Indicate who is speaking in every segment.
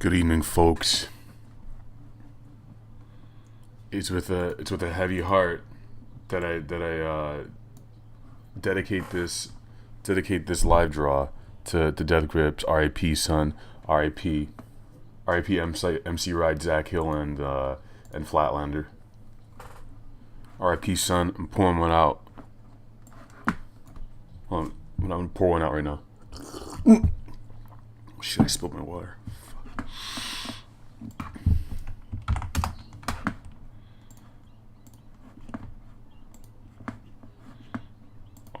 Speaker 1: Good evening, folks. It's with a heavy heart that I dedicate this LiveDraw to Death Grips, R.I.P. son, R.I.P. R.I.P. MC Ride, Zach Hill, and Flatlander. R.I.P. son. I'm pouring one out. Hold on, I'm gonna pour one out right now. Shit, I spilled my water.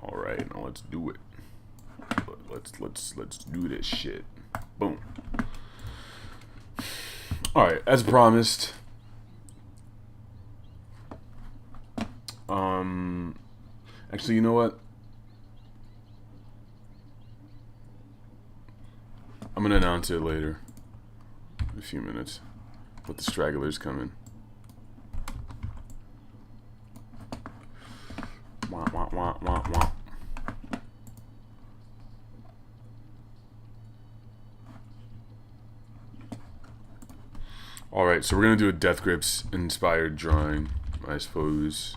Speaker 1: All right, now let's do it. Let's do this shit. Boom. All right, as promised. Actually, you know what? I'm gonna announce it later. In a few minutes. Let the stragglers come in. Wah, wah, wah, wah, wah. Alright, so we're gonna do a Death Grips inspired drawing, I suppose.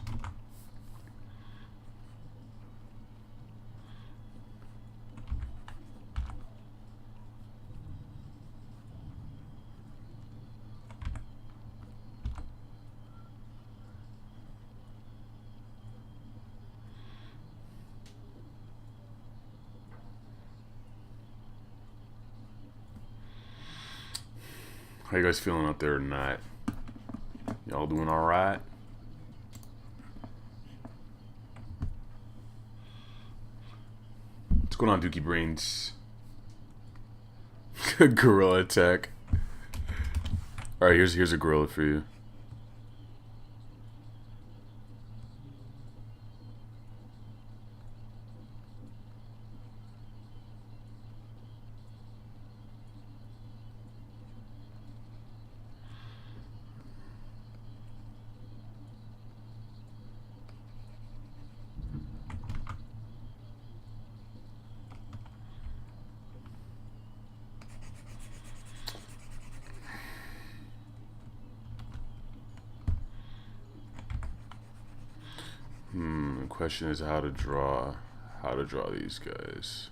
Speaker 1: How you guys feeling out there tonight? Y'all doing alright? What's going on, Dookie Brains? Gorilla attack. Alright, here's a gorilla for you. The question is how to draw these guys.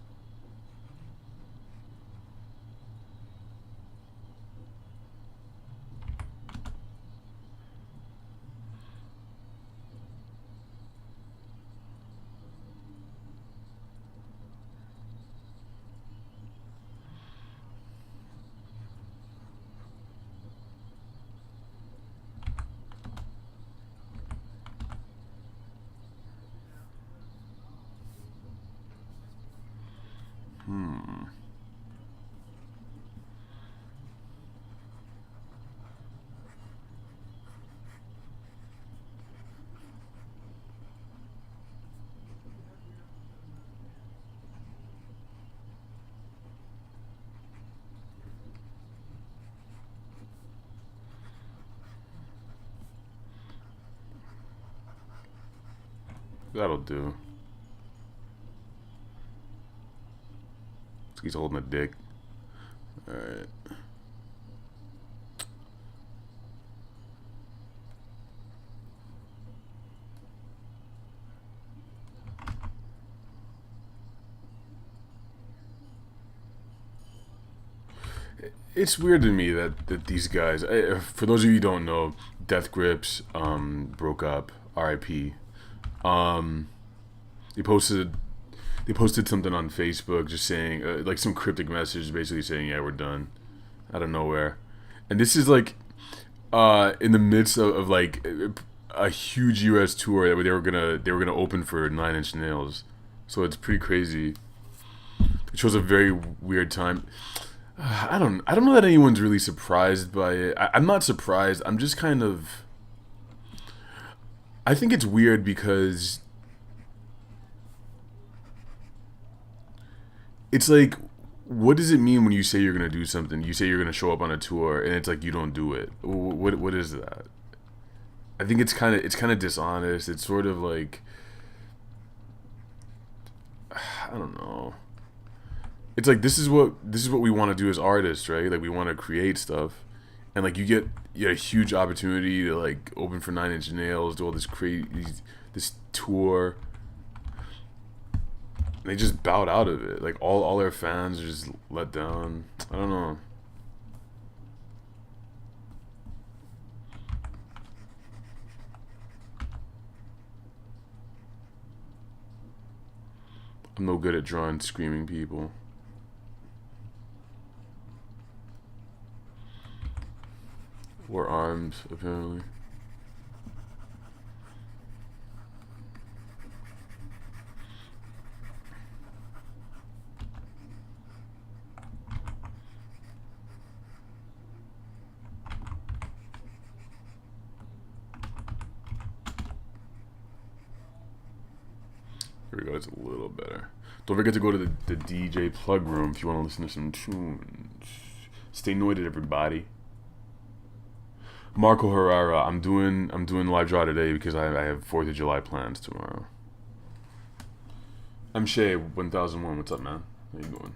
Speaker 1: That'll do. He's holding a dick. Alright. It's weird to me that these guys, for those of you who don't know, Death Grips broke up, R.I.P. They posted something on Facebook just saying, like some cryptic message basically saying, yeah, we're done, out of nowhere. And this is like, in the midst of like a huge US tour that they were gonna open for 9 Inch Nails. So it's pretty crazy. It shows a very weird time. I don't know that anyone's really surprised by it. I'm not surprised. I'm just kind of, I think it's weird because it's like, what does it mean when you say you're gonna do something? You say you're gonna show up on a tour, and it's like you don't do it. What is that? I think it's kind of dishonest. It's sort of like, I don't know. it's like this is what we want to do as artists, right? Like we want to create stuff, and like you get a huge opportunity to like open for 9 Inch Nails, do all this crazy this tour. And they just bowed out of it. Like all their fans are just let down. I don't know. I'm no good at drawing screaming people. Or arms, apparently. Here we go, it's a little better. Don't forget to go to the DJ plug room if you want to listen to some tunes. Stay noited, everybody. Marco Herrera, I'm doing LiveDraw today because I have 4th of July plans tomorrow. I'm Mschea 1001. What's up, man? How you doing?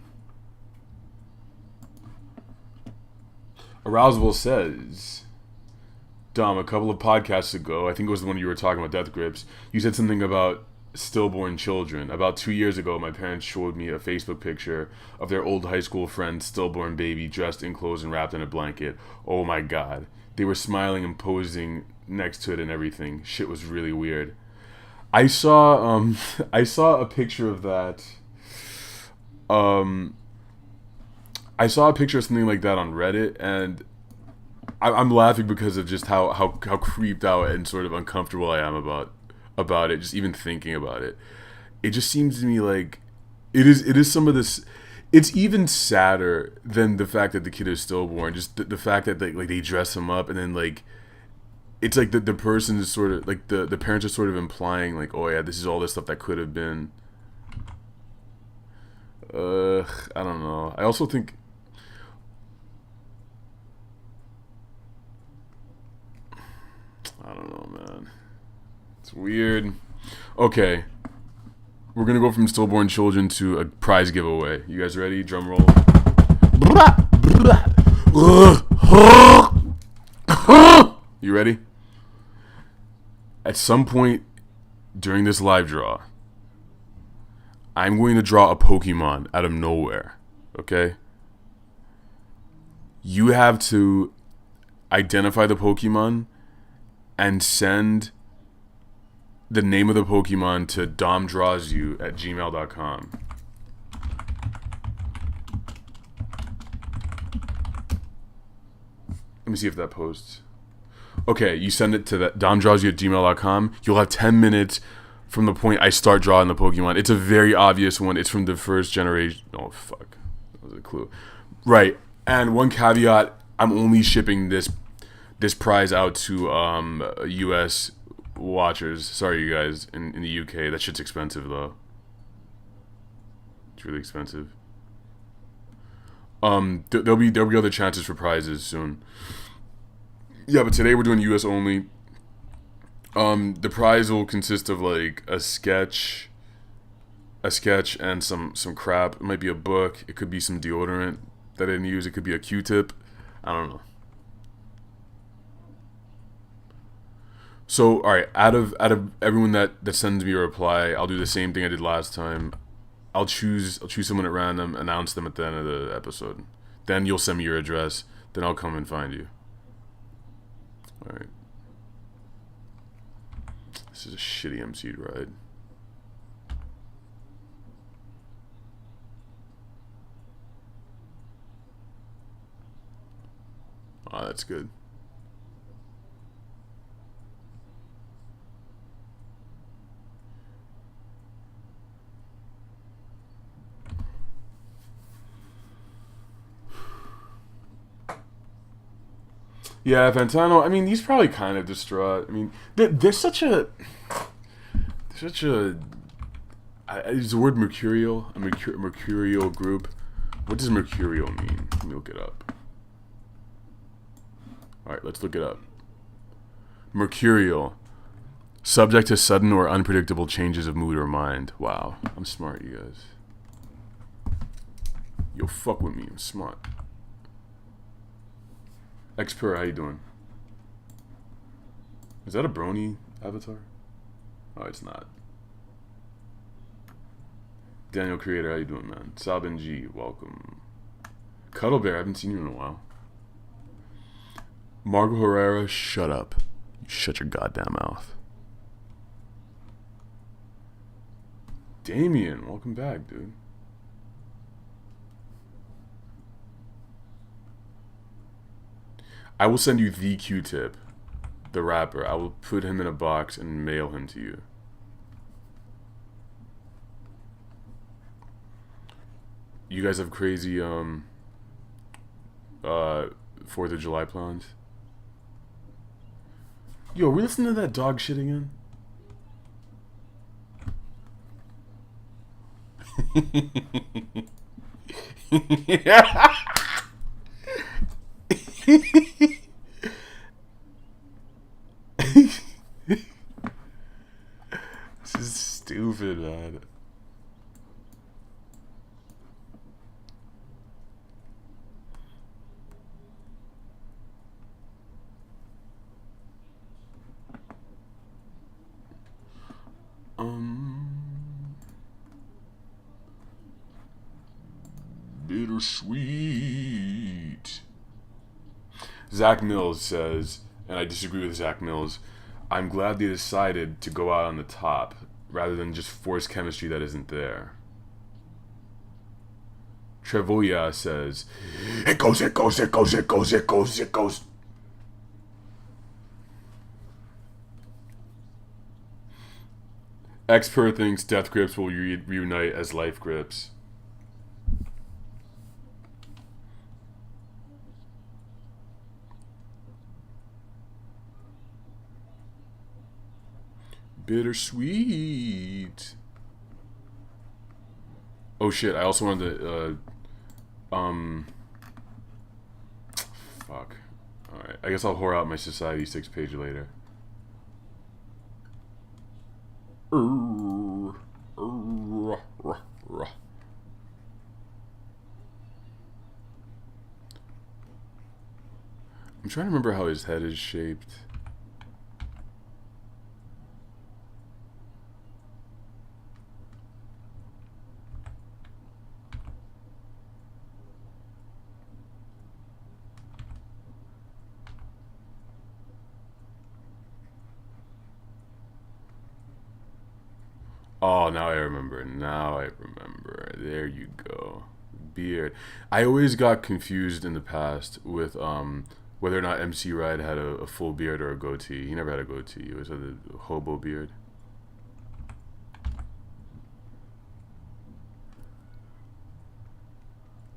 Speaker 1: Arousable says, Dom, a couple of podcasts ago, I think it was the one you were talking about, Death Grips, you said something about stillborn children. About 2 years ago, my parents showed me a Facebook picture of their old high school friend's stillborn baby dressed in clothes and wrapped in a blanket. Oh my god. They were smiling and posing next to it and everything. Shit was really weird. I saw a picture of that. I saw a picture of something like that on Reddit, and I'm laughing because of just how creeped out and sort of uncomfortable I am about it. Just even thinking about it, it just seems to me like it is some of this. It's even sadder than the fact that the kid is stillborn. Just the fact that they dress him up, and then like it's like the person is sort of like the parents are sort of implying like, oh yeah, this is all this stuff that could have been. I don't know. I also think I don't know, man. It's weird. Okay. We're gonna go from stillborn children to a prize giveaway. You guys ready? Drum roll. You ready? At some point during this live draw, I'm going to draw a Pokemon out of nowhere. Okay? You have to identify the Pokemon and send the name of the Pokemon to domdrawsyou@gmail.com. Let me see if that posts. Okay, you send it to that domdrawsyou@gmail.com. You'll have 10 minutes from the point I start drawing the Pokemon. It's a very obvious one. It's from the first generation. Oh, fuck. That was a clue. Right. And one caveat, I'm only shipping this prize out to US watchers. Sorry, you guys, in the UK. That shit's expensive, though. It's really expensive. There'll be other chances for prizes soon. Yeah, but today we're doing US only. The prize will consist of like a sketch and some crap. It might be a book. It could be some deodorant that I didn't use. It could be a Q-tip. I don't know. So, all right, out of everyone that sends me a reply, I'll do the same thing I did last time. I'll choose someone at random, announce them at the end of the episode. Then you'll send me your address. Then I'll come and find you. All right. This is a shitty MC ride. Ah, that's good. Yeah, Fantano. I mean, he's probably kind of distraught. I mean, there's such a. Is the word mercurial? A mercurial group. What does mercurial mean? Let me look it up. All right, let's look it up. Mercurial. Subject to sudden or unpredictable changes of mood or mind. Wow, I'm smart, you guys. Yo, fuck with me. I'm smart. Expurr, how you doing? Is that a brony avatar? Oh, it's not. Daniel Creator, how you doing, man? Sabin G, welcome. Cuddle Bear, I haven't seen you in a while. Margot Herrera, shut up. You shut your goddamn mouth. Damien, welcome back, dude. I will send you the Q-Tip, the rapper. I will put him in a box and mail him to you. You guys have crazy 4th of July plans? Yo, are we listening to that dog shit again? Yeah. This is stupid, man. Bittersweet. Zach Mills says, and I disagree with Zach Mills, I'm glad they decided to go out on the top rather than just force chemistry that isn't there. Trevoya says, it goes. Expurr thinks death grips will reunite as life grips. Bittersweet. Oh shit, I also wanted to fuck. Alright, I guess I'll whore out my Society 6 page later. I'm trying to remember how his head is shaped. Oh, now I remember. There you go. Beard. I always got confused in the past with whether or not MC Ride had a full beard or a goatee. He never had a goatee. He always had a hobo beard.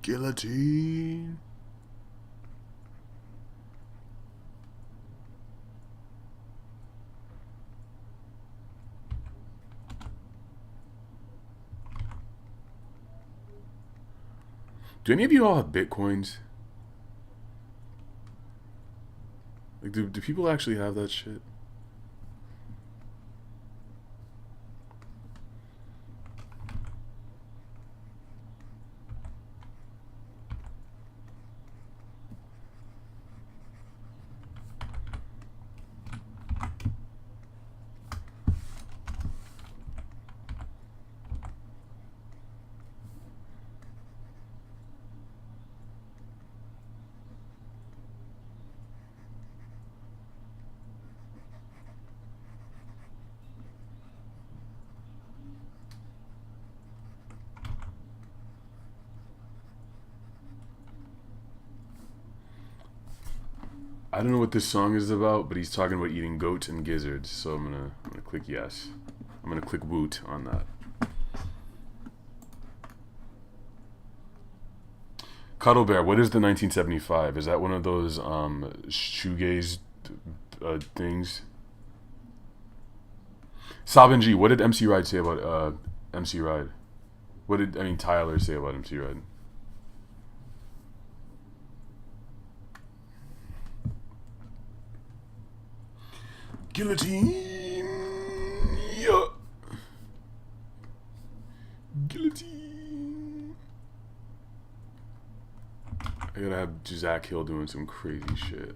Speaker 1: Guillotine. Do any of you all have Bitcoins? Like, do people actually have that shit? I don't know what this song is about, but he's talking about eating goats and gizzards, so I'm gonna click yes. I'm gonna click woot on that. Cuddle Bear, what is the 1975? Is that one of those shoegaze things? Sabin G, what did MC Ride say about MC Ride? What did Tyler say about MC Ride? Guillotine. Yeah. Guillotine. I gotta have Zach Hill doing some crazy shit.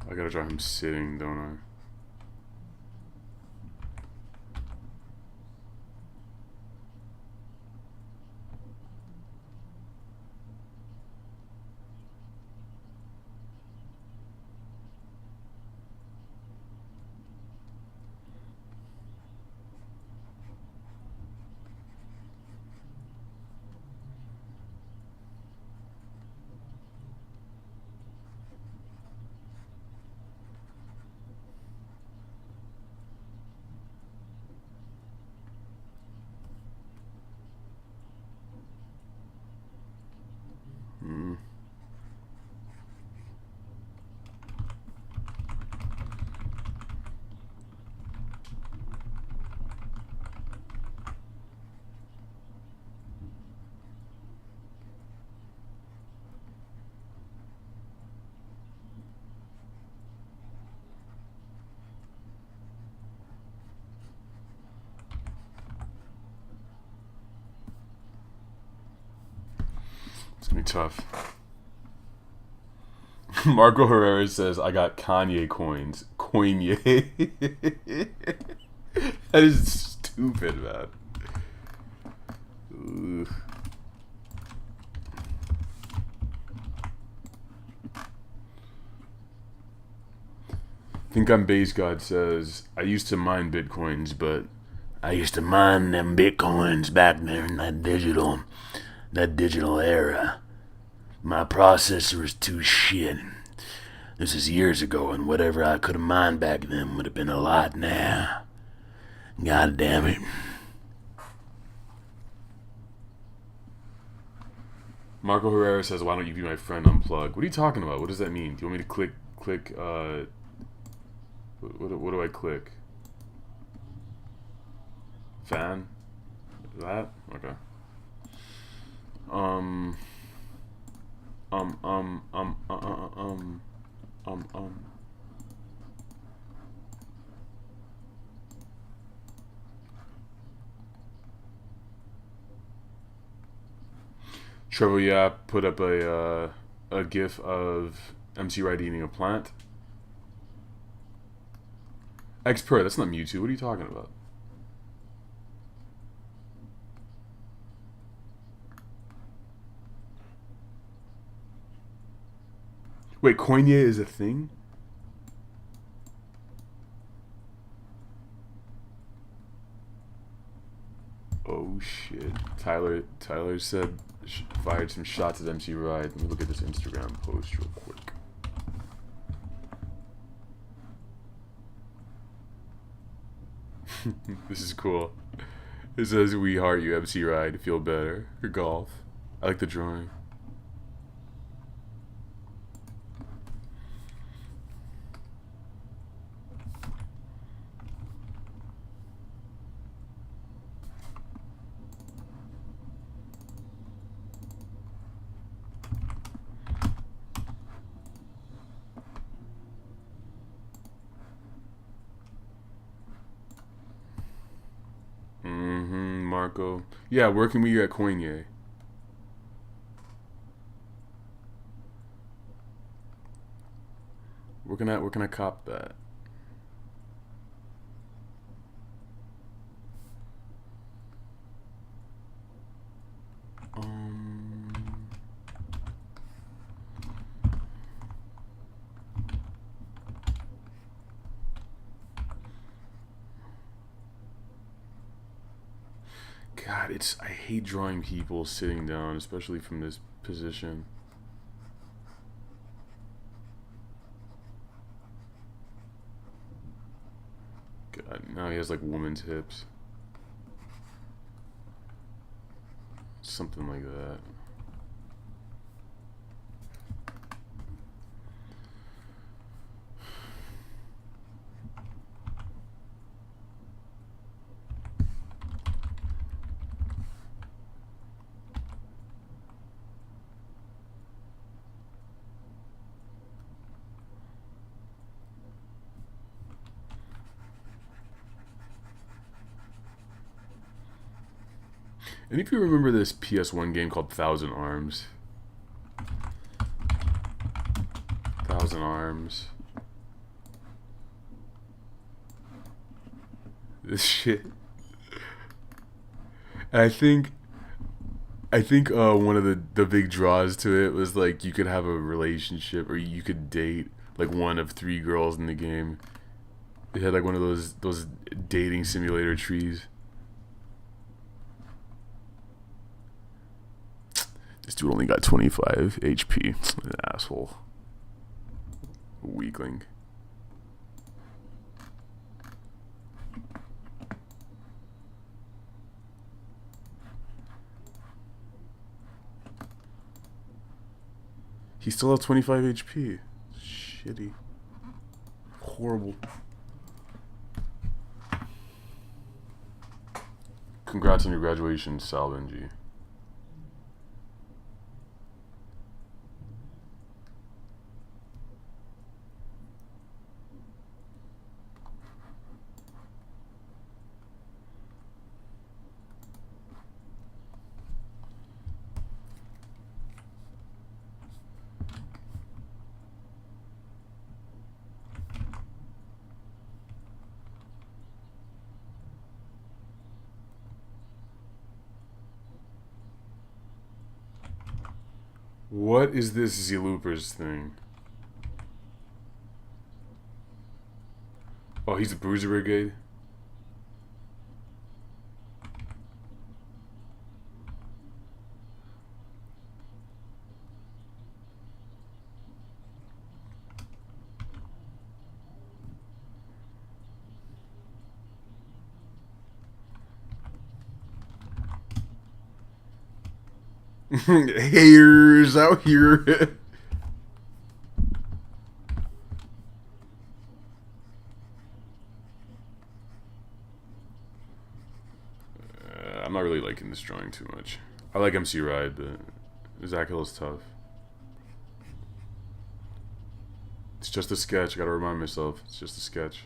Speaker 1: I gotta try him sitting, don't I? It's gonna be tough. Marco Herrera says, I got Kanye coins. CoinYe. That is stupid, man. Ugh. Think I'm Base God says, I used to mine bitcoins, but I used to mine them bitcoins back there in that digital era. My processor was too shit. This is years ago, and whatever I could have mined back then would have been a lot now. God damn it. Marco Herrera says, why don't you be my friend unplug? What are you talking about? What does that mean? Do you want me to click, what do I click? Fan? That? Okay. Trevor, yeah, put up a gif of MC Wright eating a plant. Expurr, that's not Mewtwo. What are you talking about? Wait, CoinYe is a thing? Oh shit. Tyler said fired some shots at MC Ride. Let me look at this Instagram post real quick. This is cool. It says, we heart you, MC Ride. Feel better. For golf. I like the drawing. Marco. Yeah, where can we get CoinYe? Where can I cop that? God, I hate drawing people sitting down, especially from this position. God, now he has like woman's hips. Something like that. And if you remember this PS1 game called Thousand Arms. Thousand Arms. This shit. And I think one of the big draws to it was like you could have a relationship or you could date like one of 3 girls in the game. It had like one of those dating simulator trees. This dude only got 25 HP. An asshole. Weakling. He still has 25 HP. Shitty. Horrible. Congrats on your graduation, Sal Benji. What is this Z-Loopers thing? Oh, he's the Bruiser Brigade? Haters out here. I'm not really liking this drawing too much. I like MC Ride, but Zach Hill is tough. It's just a sketch. I gotta remind myself. It's just a sketch.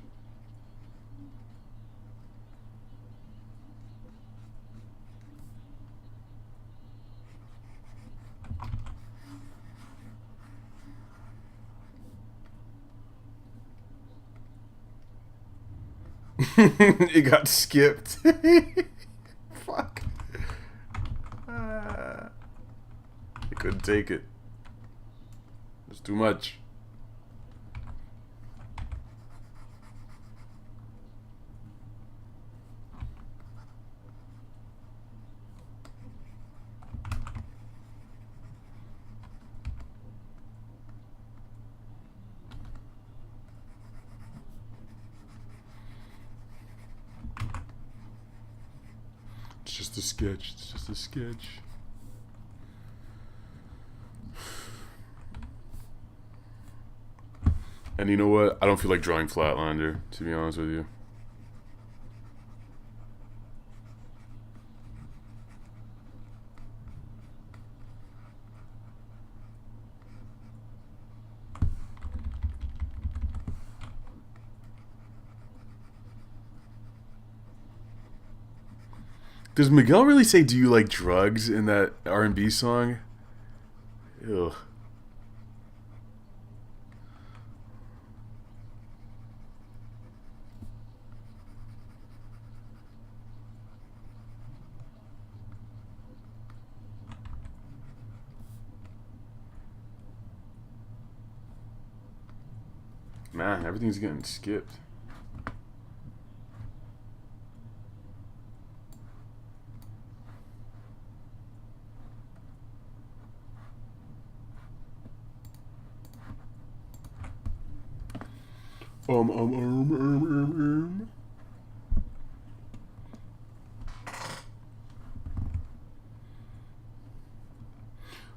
Speaker 1: It got skipped. Fuck. I couldn't take it. It's too much. It's just a sketch. It's just a sketch. And you know what? I don't feel like drawing Flatlander, to be honest with you. Does Miguel really say, "Do you like drugs" in that R&B song? Ew. Man, everything's getting skipped.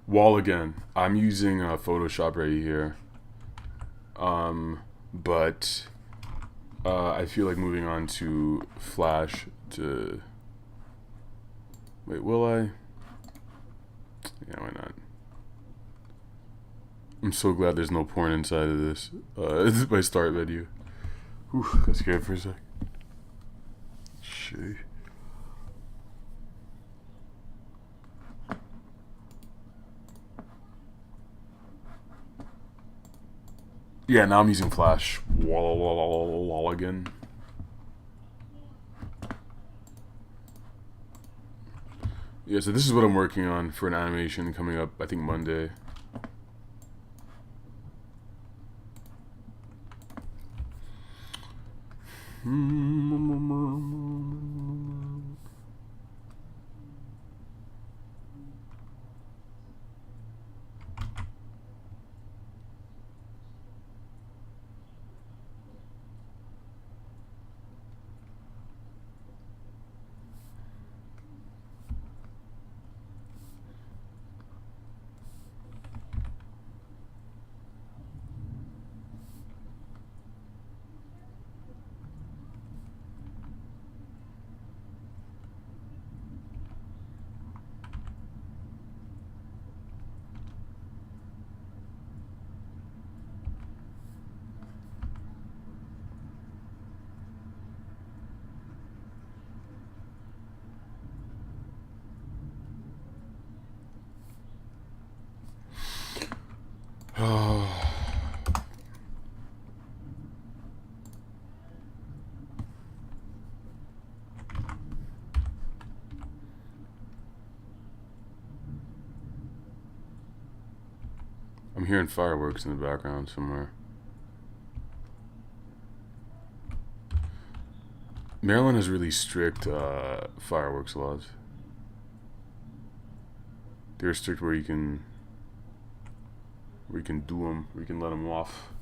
Speaker 1: Wall again. I'm using Photoshop right here. But I feel like moving on to Flash to... Wait, will I? Yeah, why not? I'm so glad there's no porn inside of this. This is my start video. Whew, got scared for a sec. Shit. Yeah, now I'm using Flash. Wall again. Yeah, so this is what I'm working on for an animation coming up, I think Monday. I'm hearing fireworks in the background somewhere. Maryland has really strict fireworks laws. They're strict where you can do them, where you can let them off.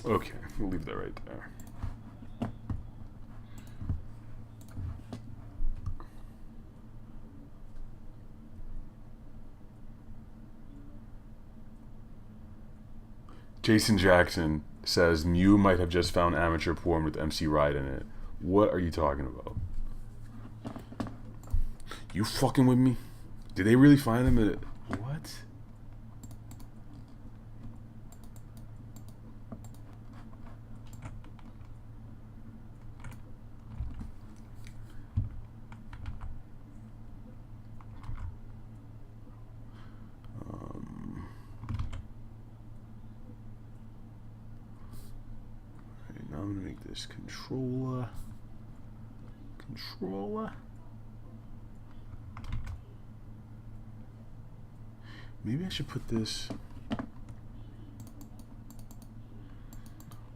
Speaker 1: Okay, we'll leave that right there. Jason Jackson says Mew might have just found amateur porn with MC Ride in it. What are you talking about? You fucking with me? Did they really find him at... What? I'm gonna make this controller. Maybe I should put this.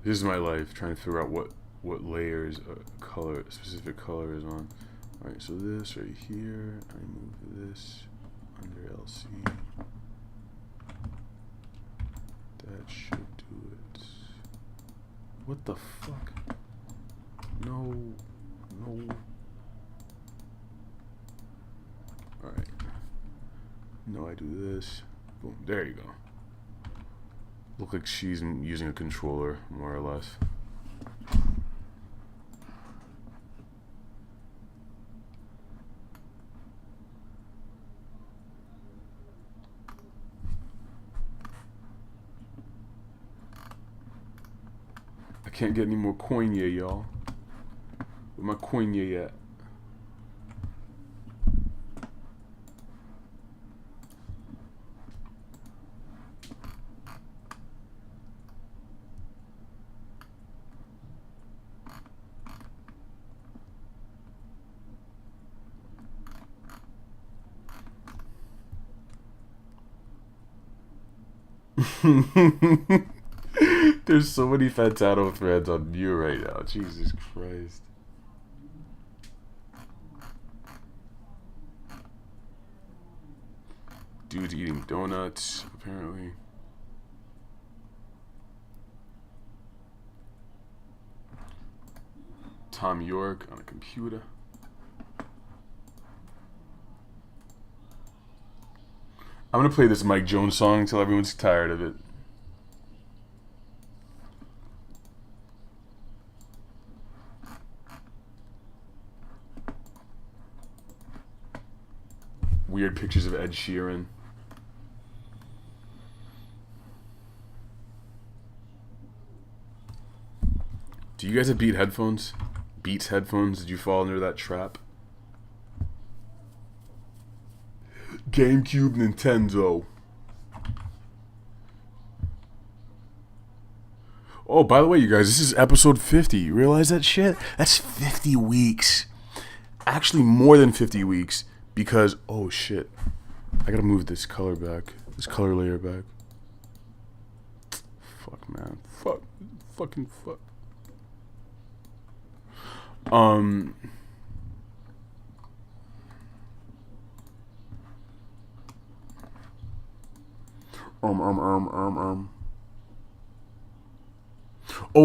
Speaker 1: This is my life trying to figure out what layers a specific color is on. All right, so this right here, I move this under LC. That should do it. What the fuck? No. Alright. No, I do this. Boom. There you go. Look like she's using a controller, more or less. I can't get any more CoinYe, y'all. Where my CoinYe at? There's so many Fantano threads on you right now. Jesus Christ. Dude's eating donuts, apparently. Tom York on a computer. I'm gonna play this Mike Jones song until everyone's tired of it. Weird pictures of Ed Sheeran. Do you guys have Beats headphones? Did you fall under that trap? GameCube, Nintendo. Oh, by the way, you guys, this is episode 50. You realize that shit? That's 50 weeks. Actually, more than 50 weeks. Because, oh shit. I gotta move this color back. This color layer back. Fuck, man. Fuck. Fucking fuck. Oh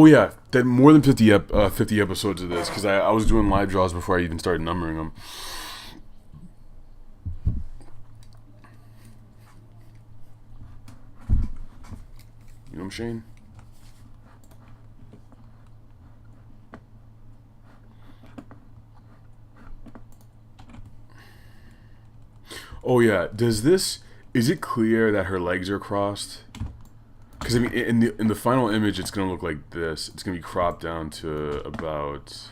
Speaker 1: yeah, that more than 50 episodes of this, because I was doing live draws before I even started numbering them. You know what I'm saying? Oh yeah, is it clear that her legs are crossed? Because I mean, in the final image, it's gonna look like this. It's gonna be cropped down to about.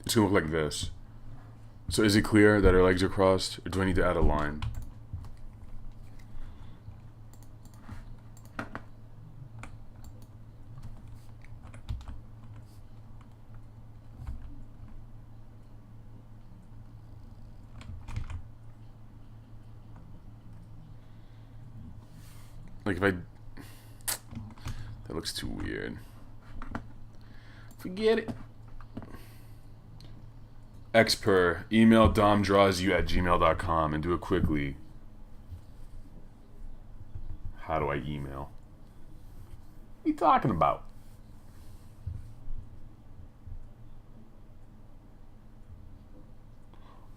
Speaker 1: It's gonna look like this. So is it clear that her legs are crossed, or do I need to add a line? Like if I... That looks too weird. Forget it. Expurr, email domdrawsyou@gmail.com and do it quickly. How do I email? What are you talking about?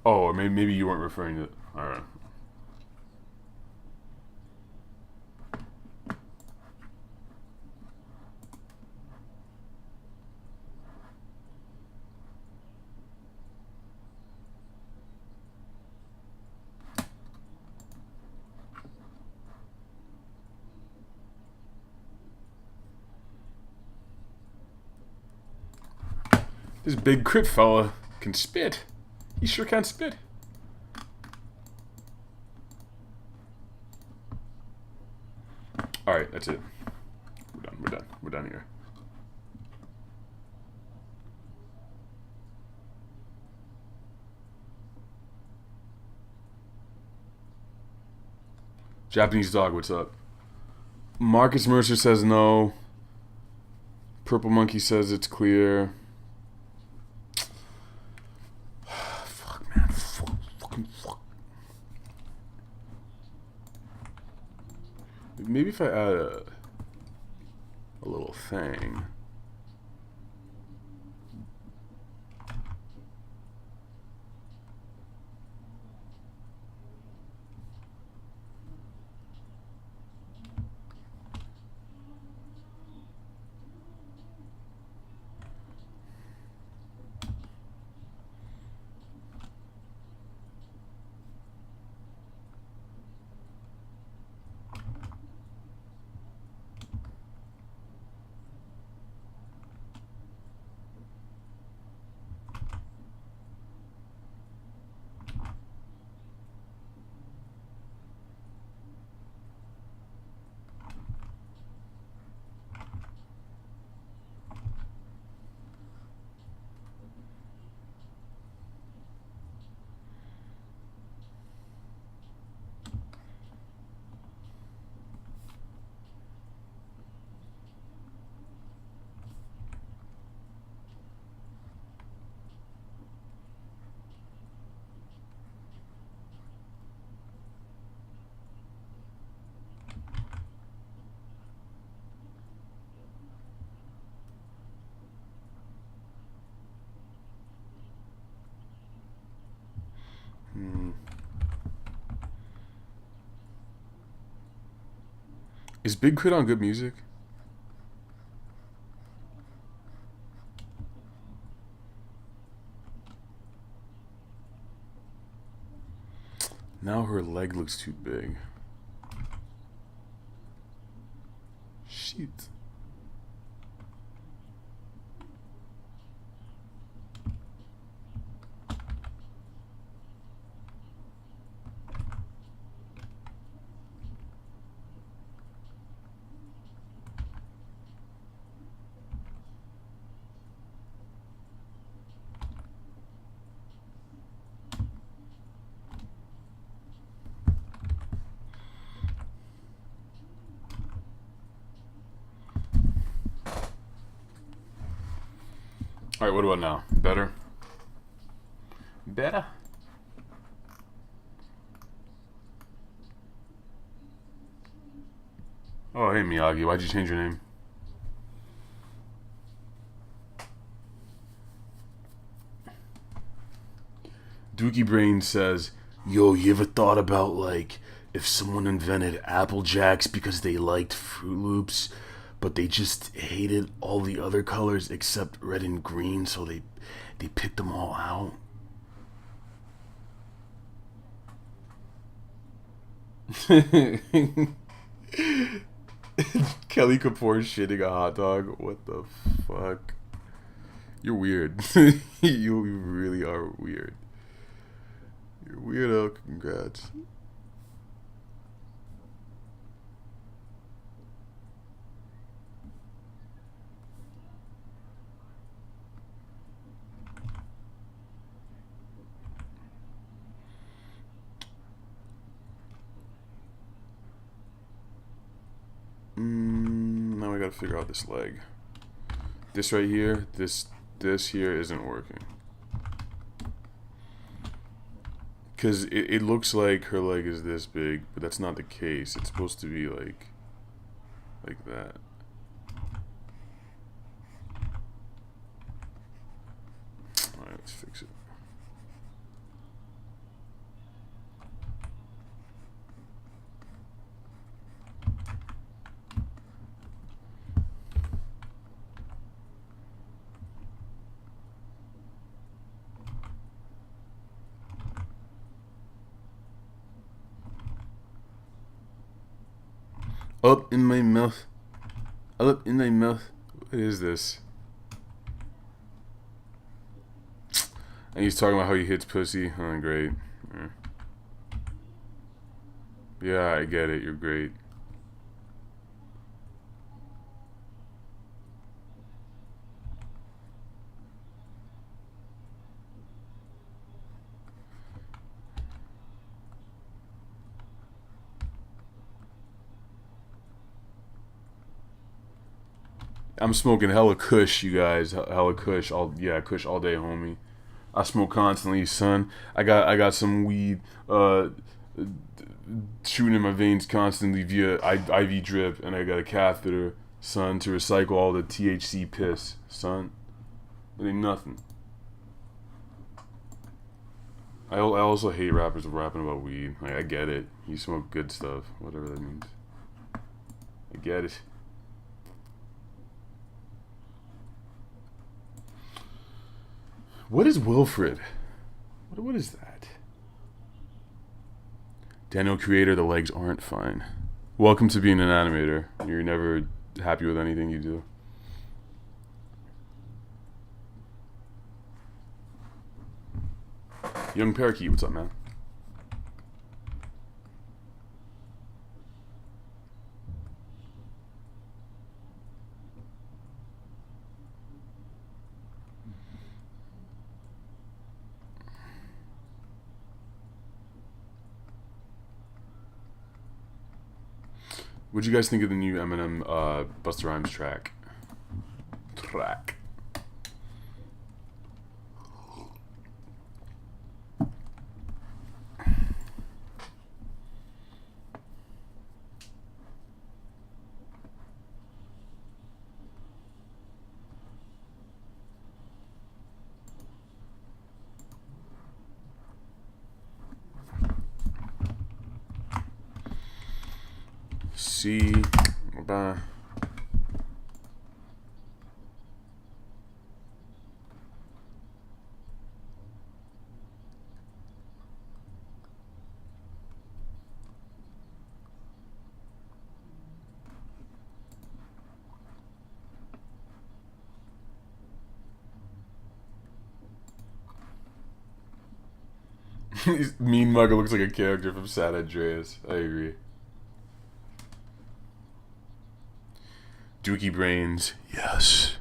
Speaker 1: Oh, or maybe you weren't referring to... Alright. This big crit fella can spit. He sure can spit. Alright, that's it. We're done here. Japanese dog, what's up? Marcus Mercer says no. Purple Monkey says it's clear. Fuck, man. Fuck. Maybe if I add a little thing. Is Big Crit on Good Music? Now her leg looks too big. Shit. Alright, what about now? Better? Better? Oh, hey Miyagi, why'd you change your name? Dookie Brain says, yo, you ever thought about, like, if someone invented Apple Jacks because they liked Fruit Loops, but they just hated all the other colors except red and green, so they picked them all out? Kelly Kapoor shitting a hot dog? What the fuck? You're weird. You really are weird. You're weirdo. Congrats. Now I gotta figure out this leg. This right here, this here isn't working. Because it looks like her leg is this big, but that's not the case. It's supposed to be like that. Alright, let's fix it. Up in my mouth. Up in my mouth. What is this? And he's talking about how he hits pussy. Oh, great. Yeah, I get it. You're great. I'm smoking hella kush, you guys. Hella kush. Kush all day, homie. I smoke constantly, son. I got some weed shooting in my veins constantly via IV drip, and I got a catheter, son, to recycle all the THC piss, son. It ain't nothing. I also hate rappers rapping about weed. Like, I get it. You smoke good stuff, whatever that means. I get it. What is Wilfred? What is that? Daniel Creator, the legs aren't fine. Welcome to being an animator. You're never happy with anything you do. Young Parakeet, what's up, man? What'd you guys think of the new Eminem Busta Rhymes track? See Bye. Mean Mugger looks like a character from San Andreas. I agree. Dookie Brains. Yes.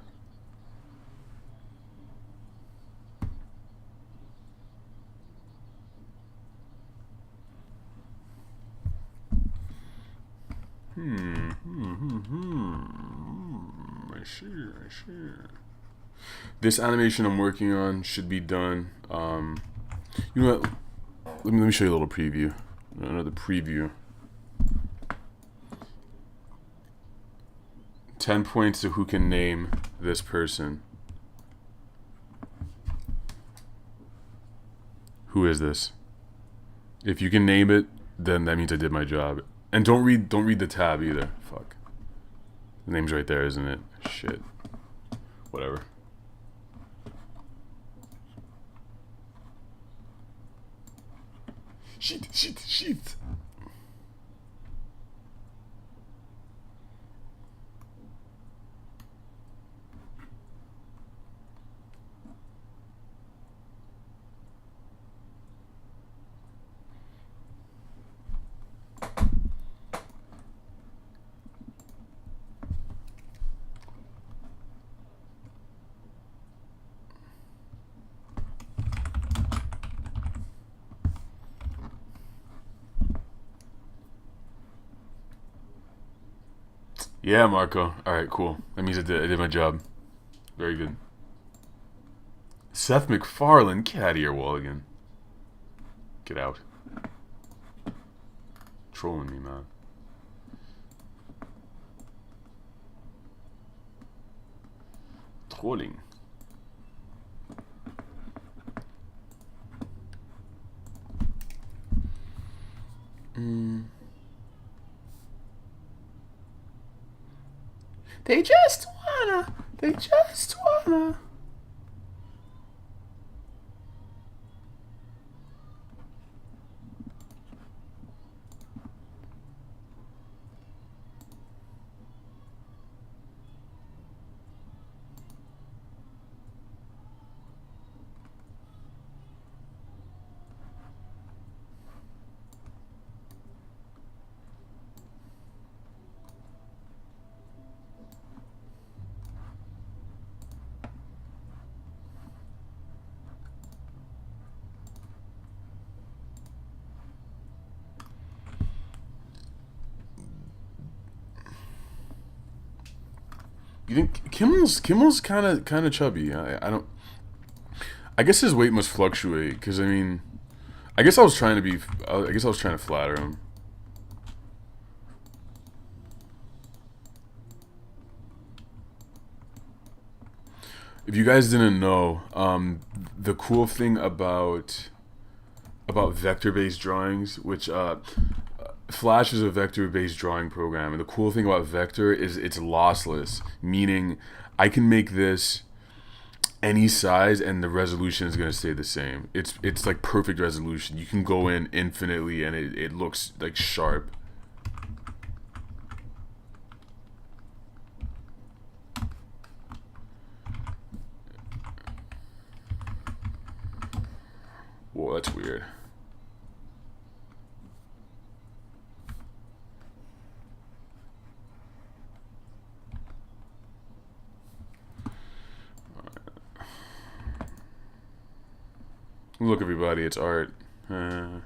Speaker 1: I see. This animation I'm working on should be done. You know what? Let me show you a little preview. Another preview. 10 points to who can name this person. Who is this? If you can name it, then that means I did my job. And don't read the tab either. Fuck. The name's right there, isn't it? Shit. Whatever. Shit. Yeah, Marco. Alright, cool. That means I did my job. Very good. Seth MacFarlane, get out of here, Walligan. Get out. Trolling me, man. Trolling. They just wanna. You think Kimmel's kind of chubby? I don't. I guess his weight must fluctuate because I guess I was trying to flatter him. If you guys didn't know, the cool thing about vector-based drawings, which Flash is a vector-based drawing program, and the cool thing about Vector is it's lossless, meaning I can make this any size and the resolution is going to stay the same. It's like perfect resolution. You can go in infinitely and it looks like sharp. Whoa, that's weird. Look, everybody, it's art. One.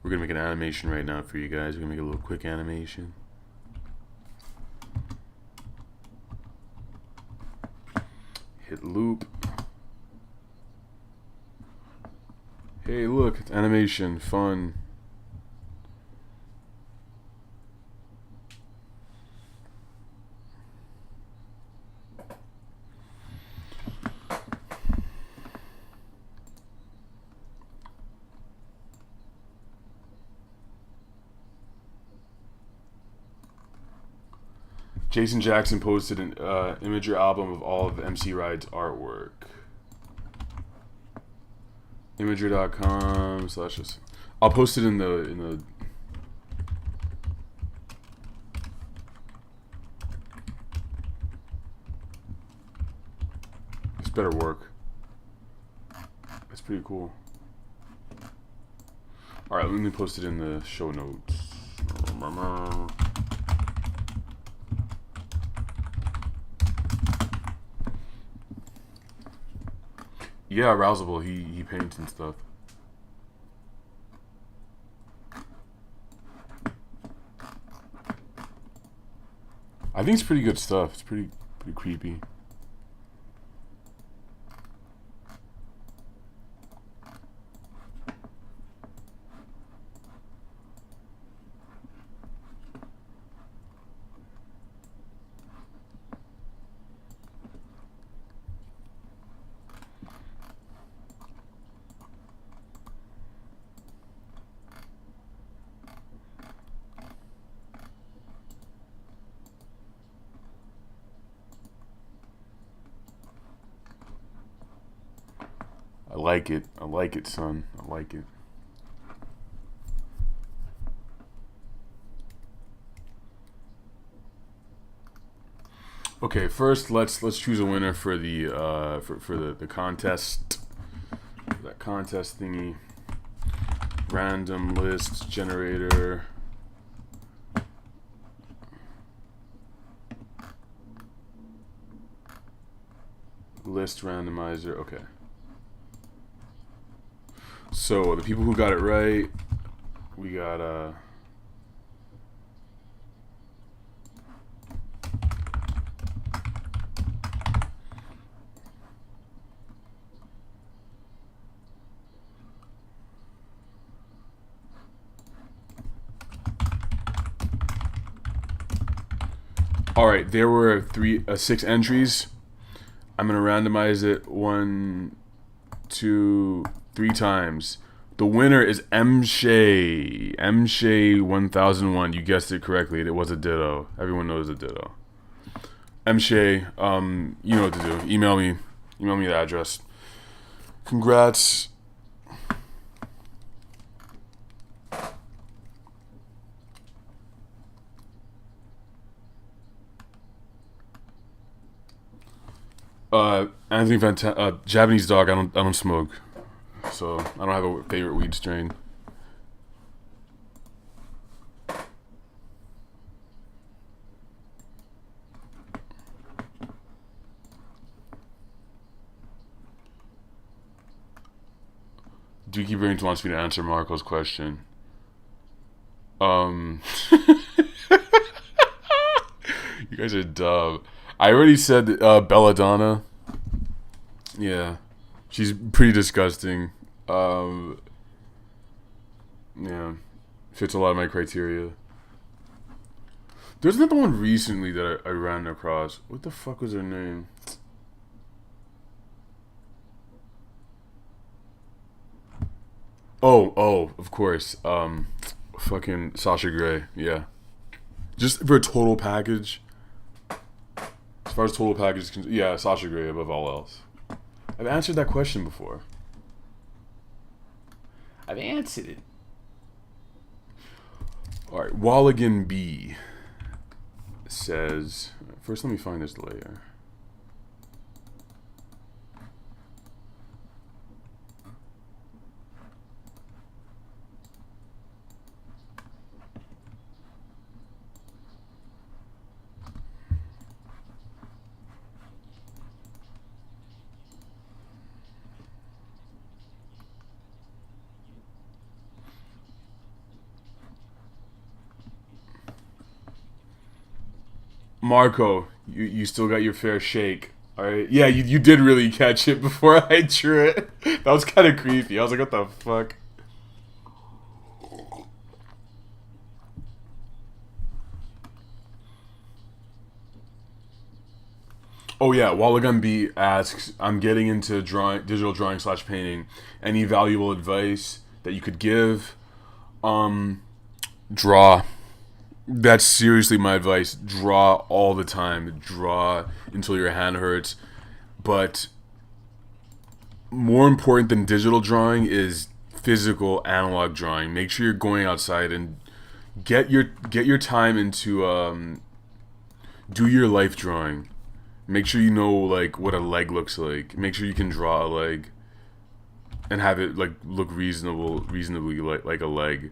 Speaker 1: We're gonna make an animation right now for you guys. We're gonna make a little quick animation. Hit loop. Hey, look, it's animation, fun. Jason Jackson posted an Imager album of all of MC Ride's artwork. Imager.com / I'll post it in the This better work. That's pretty cool. Alright, let me post it in the show notes. Yeah, arousable. He paints and stuff. I think it's pretty good stuff. It's pretty creepy. I like it. I like it, son. I like it. Okay, first let's choose a winner for the for the contest. That contest thingy. Random list generator. List randomizer. Okay. So the people who got it right, we got all right, there were 6 entries. I'm gonna randomize it 1, 2, 3 times. The winner is Mschea. Mschea 1001. You guessed it correctly. It was a ditto. Everyone knows a ditto. Mschea, you know what to do. Email me the address. Congrats. Anthony Japanese dog. I don't smoke, so I don't have a favorite weed strain. Dookie Brains wants me to answer Marco's question. You guys are dumb. I already said Belladonna. Yeah, she's pretty disgusting. Yeah, fits a lot of my criteria. There's another one recently that I ran across. What the fuck was her name? Oh, of course. Fucking Sasha Grey. Yeah, just for a total package. As far as total package, yeah, Sasha Grey above all else. I've answered that question before. I've answered it. Alright, Walligan B says... First, let me find this layer. Marco, you still got your fair shake. All right. Yeah, you did really catch it before I drew it. That was kind of creepy. I was like, what the fuck? Oh yeah, Wallagun B asks, I'm getting into drawing, digital drawing slash painting. Any valuable advice that you could give? Draw. That's seriously my advice. Draw all the time. Draw until your hand hurts. But more important than digital drawing is physical analog drawing. Make sure you're going outside and get your time into do your life drawing. Make sure you know like what a leg looks like. Make sure you can draw a leg and have it like look reasonably like a leg.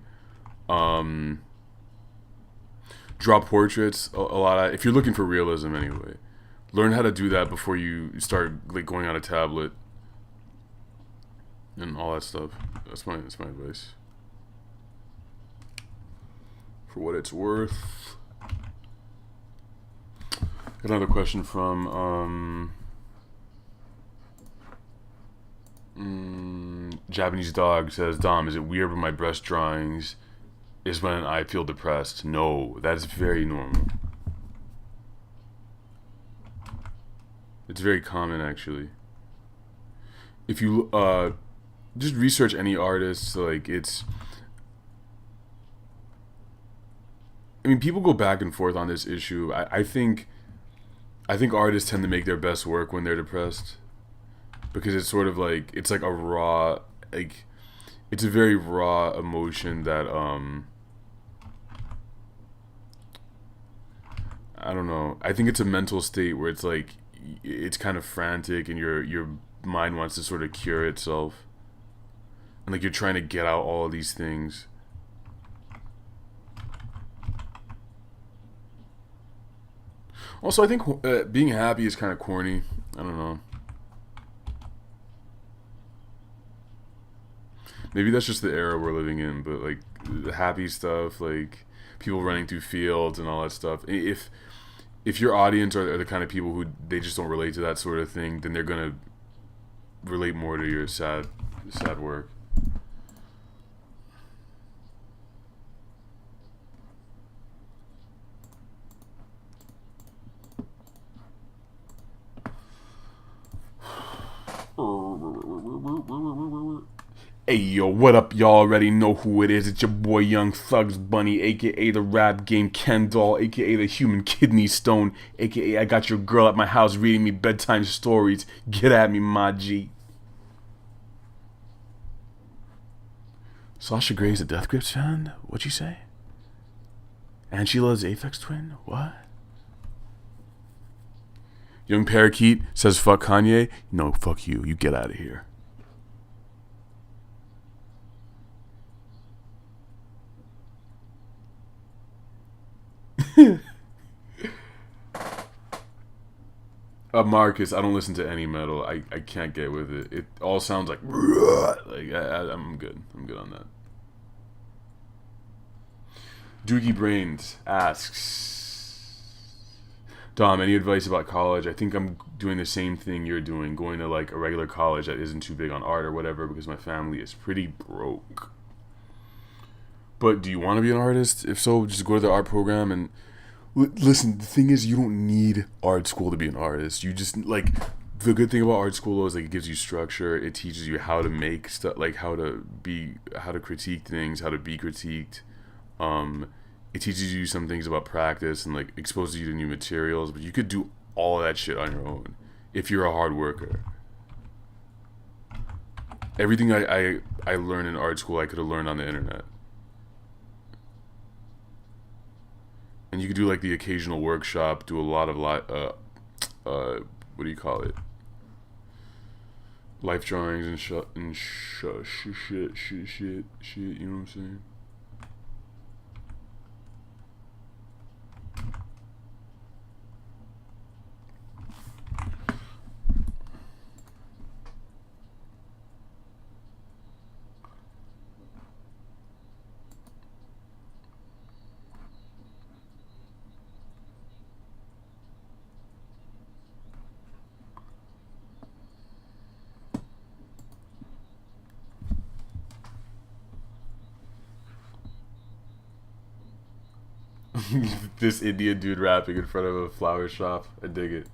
Speaker 1: Draw portraits a lot. If you're looking for realism anyway, learn how to do that before you start like going on a tablet and all that stuff. That's my advice. For what it's worth. Got another question from Japanese Dog says, Dom, is it weird when my breast drawings is when I feel depressed? No, that is very normal. It's very common actually. If you just research any artists, like I mean, people go back and forth on this issue. I think artists tend to make their best work when they're depressed, because it's sort of like it's like a raw, like it's a very raw emotion that I don't know. I think it's a mental state where it's like it's kind of frantic and your mind wants to sort of cure itself, and like you're trying to get out all of these things. Also, I think being happy is kind of corny. I don't know. Maybe that's just the era we're living in, but like the happy stuff, like people running through fields and all that stuff. If your audience are the kind of people who they just don't relate to that sort of thing, then they're gonna relate more to your sad work. Hey yo, what up? Y'all already know who it is. It's your boy Young Thugs Bunny, aka the rap game Ken Doll, aka the human kidney stone, aka I got your girl at my house reading me bedtime stories. Get at me, my G. Sasha Gray's a Death Grips fan? What'd you say? Angela's Aphex Twin? What? Young Parakeet says fuck Kanye. No, fuck you. You get out of here. Marcus, I don't listen to any metal. I can't get with it. It all sounds like I'm good. I'm good on that. Doogie Brains asks, Dom, any advice about college? I think I'm doing the same thing you're doing, going to like a regular college that isn't too big on art or whatever, because my family is pretty broke. But do you want to be an artist? If so, just go to the art program and listen. The thing is, you don't need art school to be an artist. You just like the good thing about art school is like it gives you structure. It teaches you how to make stuff, like how to critique things, how to be critiqued. It teaches you some things about practice and like exposes you to new materials. But you could do all of that shit on your own if you're a hard worker. Everything I learned in art school, I could have learned on the internet. And you could do like the occasional workshop, do a lot of what do you call it? Life drawings and shit. You know what I'm saying? This Indian dude rapping in front of a flower shop. I dig it.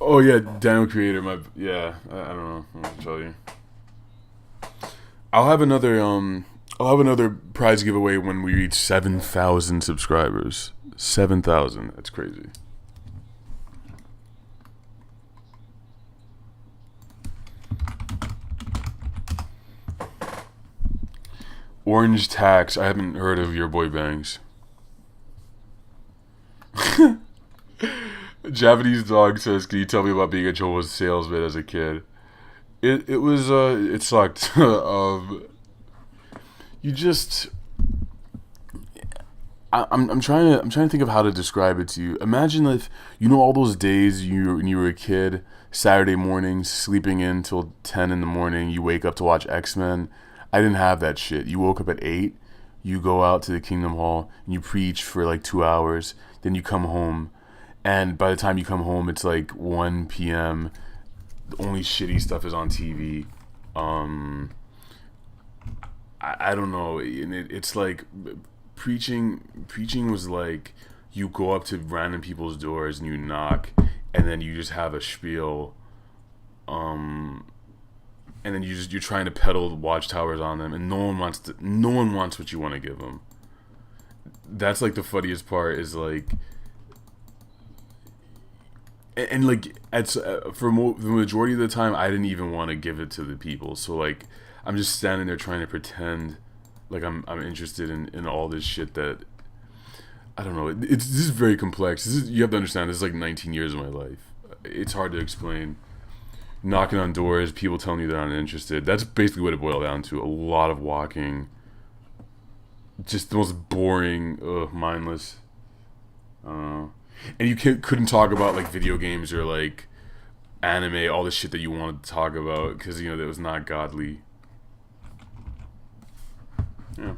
Speaker 1: Oh yeah, Daniel Creator. I don't know what to tell you. I'll have another prize giveaway when we reach 7,000 subscribers. 7,000. That's crazy. Orange Tax. I haven't heard of your boy Bangs. Japanese dog says, "Can you tell me about being a Jehovah's salesman as a kid?" It sucked. You just I'm trying to think of how to describe it to you. Imagine if all those days when you were a kid, Saturday mornings, sleeping in till 10 in the morning, you wake up to watch X-Men. I didn't have that shit. You woke up at 8, you go out to the Kingdom Hall, and you preach for like 2 hours, then you come home, and by the time you come home, it's like 1 p.m. The only shitty stuff is on TV. I don't know, and it's like preaching was like you go up to random people's doors and you knock, and then you just have a spiel, and then you're trying to peddle the watchtowers on them, and no one wants what you want to give them. That's like the funniest part is like, and like the majority of the time I didn't even want to give it to the people, so like I'm just standing there trying to pretend like I'm interested in all this shit that I don't know. This is very complex. You have to understand. This is like 19 years of my life. It's hard to explain. Knocking on doors, people telling you they're not interested. That's basically what it boiled down to. A lot of walking. Just the most boring, mindless. And you couldn't talk about like video games or like anime, all the shit that you wanted to talk about because that was not godly. Yeah.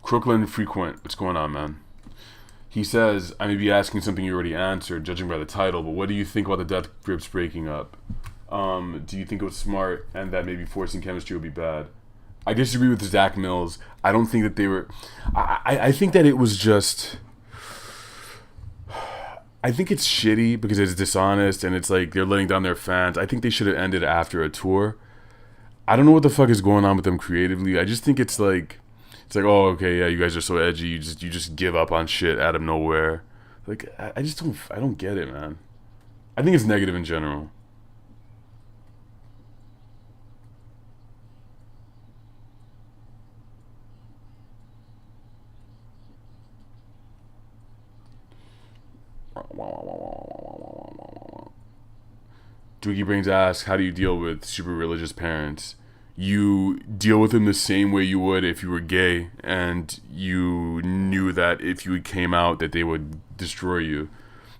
Speaker 1: Crooklyn Frequent, what's going on, man? He says, I may be asking something you already answered, judging by the title, but what do you think about the Death Grips breaking up? Do you think it was smart and that maybe forcing chemistry would be bad? I disagree with Zach Mills. I don't think that they were... I think that it was just... I think it's shitty because it's dishonest and it's like they're letting down their fans. I think they should have ended after a tour. I don't know what the fuck is going on with them creatively. I just think it's like, oh, okay, yeah, you guys are so edgy. You just give up on shit out of nowhere. Like, I don't get it, man. I think it's negative in general. Doogie Brains asks, how do you deal with super religious parents? You deal with them the same way you would if you were gay and you knew that if you came out that they would destroy you.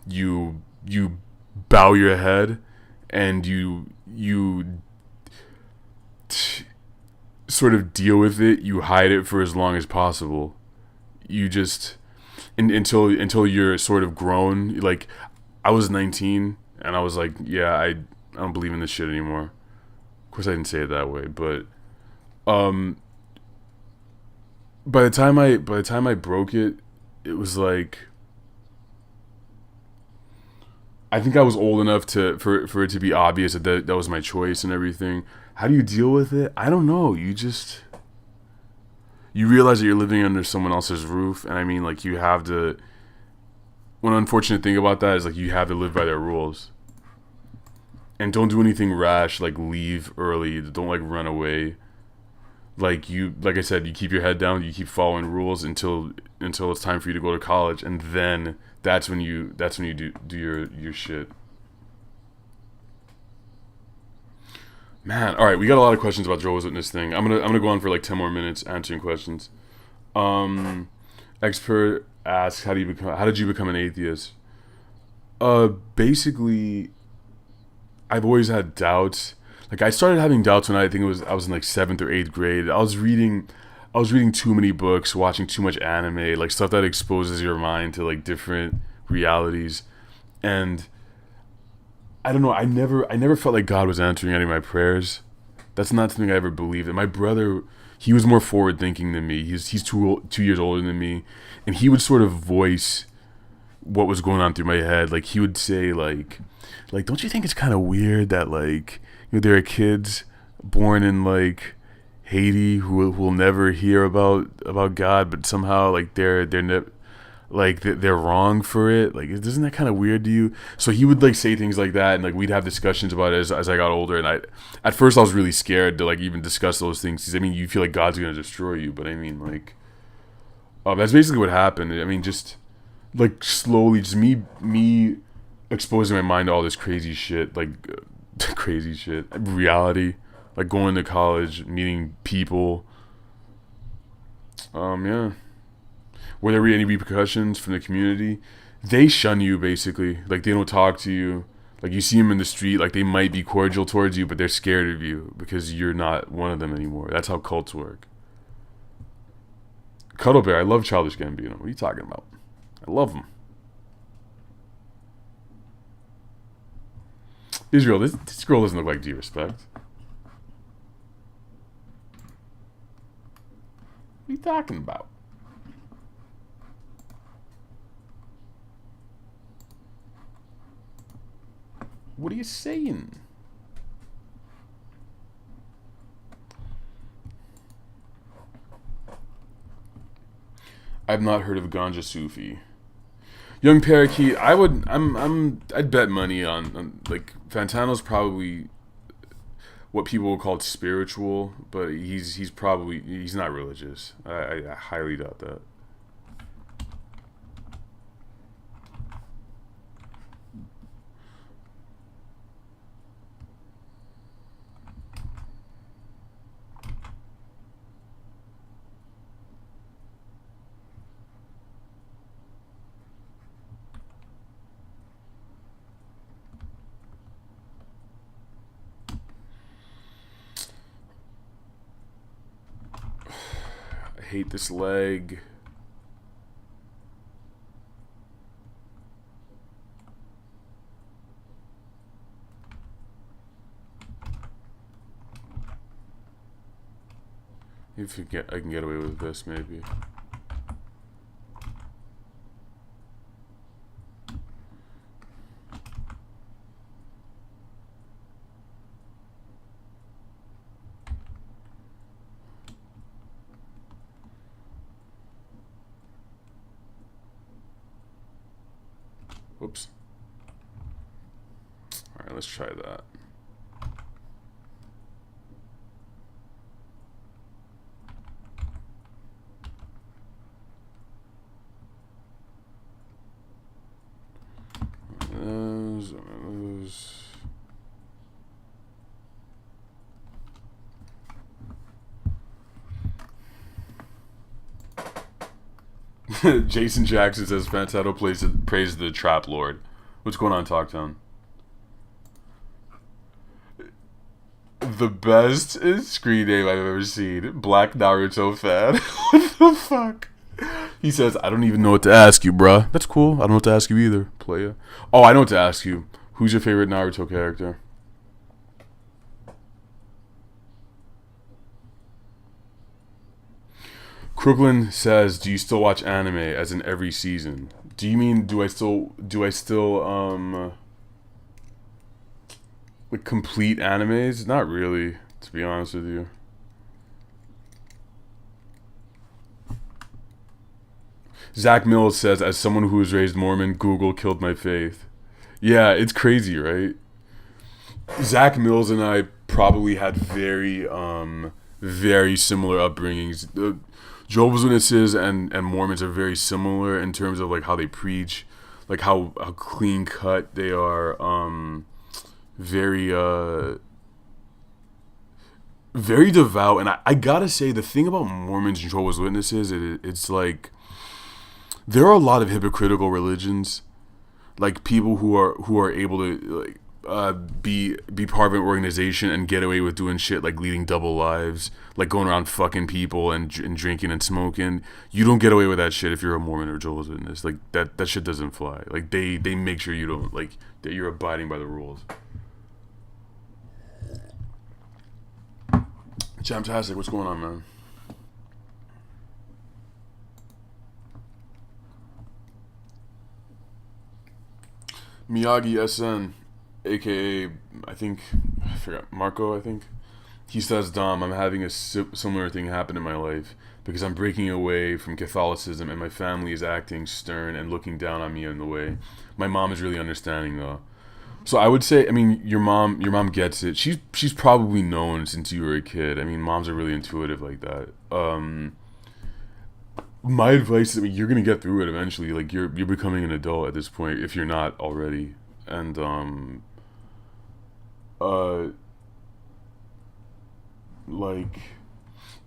Speaker 1: You bow your head and you sort of deal with it. You hide it for as long as possible. You just until you're sort of grown. Like, I was 19 and I was like, yeah, I don't believe in this shit anymore. Of course I didn't say it that way, but by the time I broke it, it was like I think I was old enough for it to be obvious that was my choice and everything. How do you deal with it? I don't know. You realize that you're living under someone else's roof, and I mean, like, you have to. One unfortunate thing about that is, like, you have to live by their rules. And don't do anything rash, like leave early. Don't, like, run away. Like I said, you keep your head down. You keep following rules until it's time for you to go to college, and then that's when you do your shit. Man, all right, we got a lot of questions about Jehovah's Witness thing. I'm gonna go on for like 10 more minutes answering questions. Expurr asks, how did you become an atheist? Basically, I've always had doubts. Like I started having doubts when I think I was in like 7th or 8th grade. I was reading too many books, watching too much anime, like stuff that exposes your mind to like different realities. And I don't know, I never felt like God was answering any of my prayers. That's not something I ever believed. And my brother, he was more forward thinking than me. He's 2 years older than me, and he would sort of voice what was going on through my head. Like he would say like don't you think it's kind of weird that like, you know, there are kids born in like Haiti who will never hear about God, but somehow like they're wrong for it. Like, isn't that kind of weird to you? So he would like say things like that, and like we'd have discussions about it as I got older. And at first I was really scared to like even discuss those things, because I mean, you feel like God's gonna destroy you, but I mean like, that's basically what happened. I mean, just like slowly, just me exposing my mind to all this crazy shit, like crazy shit, reality, like going to college, meeting people. Yeah. Were there any repercussions from the community? They shun you, basically. Like, they don't talk to you. Like, you see them in the street, like, they might be cordial towards you, but they're scared of you because you're not one of them anymore. That's how cults work. Cuddle Bear, I love Childish Gambino. What are you talking about? I love him. Israel, this girl doesn't look like D-Respect. What are you talking about? What are you saying? I've not heard of Ganja Sufi. Young Parakeet, I'd bet money on like Fantano's probably what people would call spiritual, but he's not religious. I highly doubt that. I hate this leg. If I can get away with this, maybe. Whoops. All right, let's try that. Jason Jackson says Fantano praised the Trap Lord. What's going on, Talktown? The best screen name I've ever seen. Black Naruto fan. What the fuck? He says, I don't even know what to ask you, bruh. That's cool. I don't know what to ask you either, playa. Oh, I know what to ask you. Who's your favorite Naruto character? Crooklyn says, do you still watch anime as in every season? Do you mean do I still like complete animes? Not really, to be honest with you. Zach Mills says, as someone who was raised Mormon, Google killed my faith. Yeah, it's crazy, right? Zach Mills and I probably had very similar upbringings. Jehovah's Witnesses and Mormons are very similar in terms of like how they preach, like how clean cut they are. Very very devout. And I gotta say, the thing about Mormons and Jehovah's Witnesses, it's like there are a lot of hypocritical religions, like people who are able to like be part of an organization and get away with doing shit like leading double lives, like going around fucking people and drinking and smoking. You don't get away with that shit if you're a Mormon or Jehovah's Witness. Like that shit doesn't fly. Like they make sure you don't, like, that you're abiding by the rules. Jamtastic, what's going on, man? Miyagi SN, aka I forgot, Marco, I think. He says, Dom, I'm having a similar thing happen in my life because I'm breaking away from Catholicism and my family is acting stern and looking down on me in the way. My mom is really understanding though. So I would say, I mean, your mom gets it. She's probably known since you were a kid. I mean, moms are really intuitive like that. My advice is, I mean, you're gonna get through it eventually. Like you're becoming an adult at this point if you're not already. And like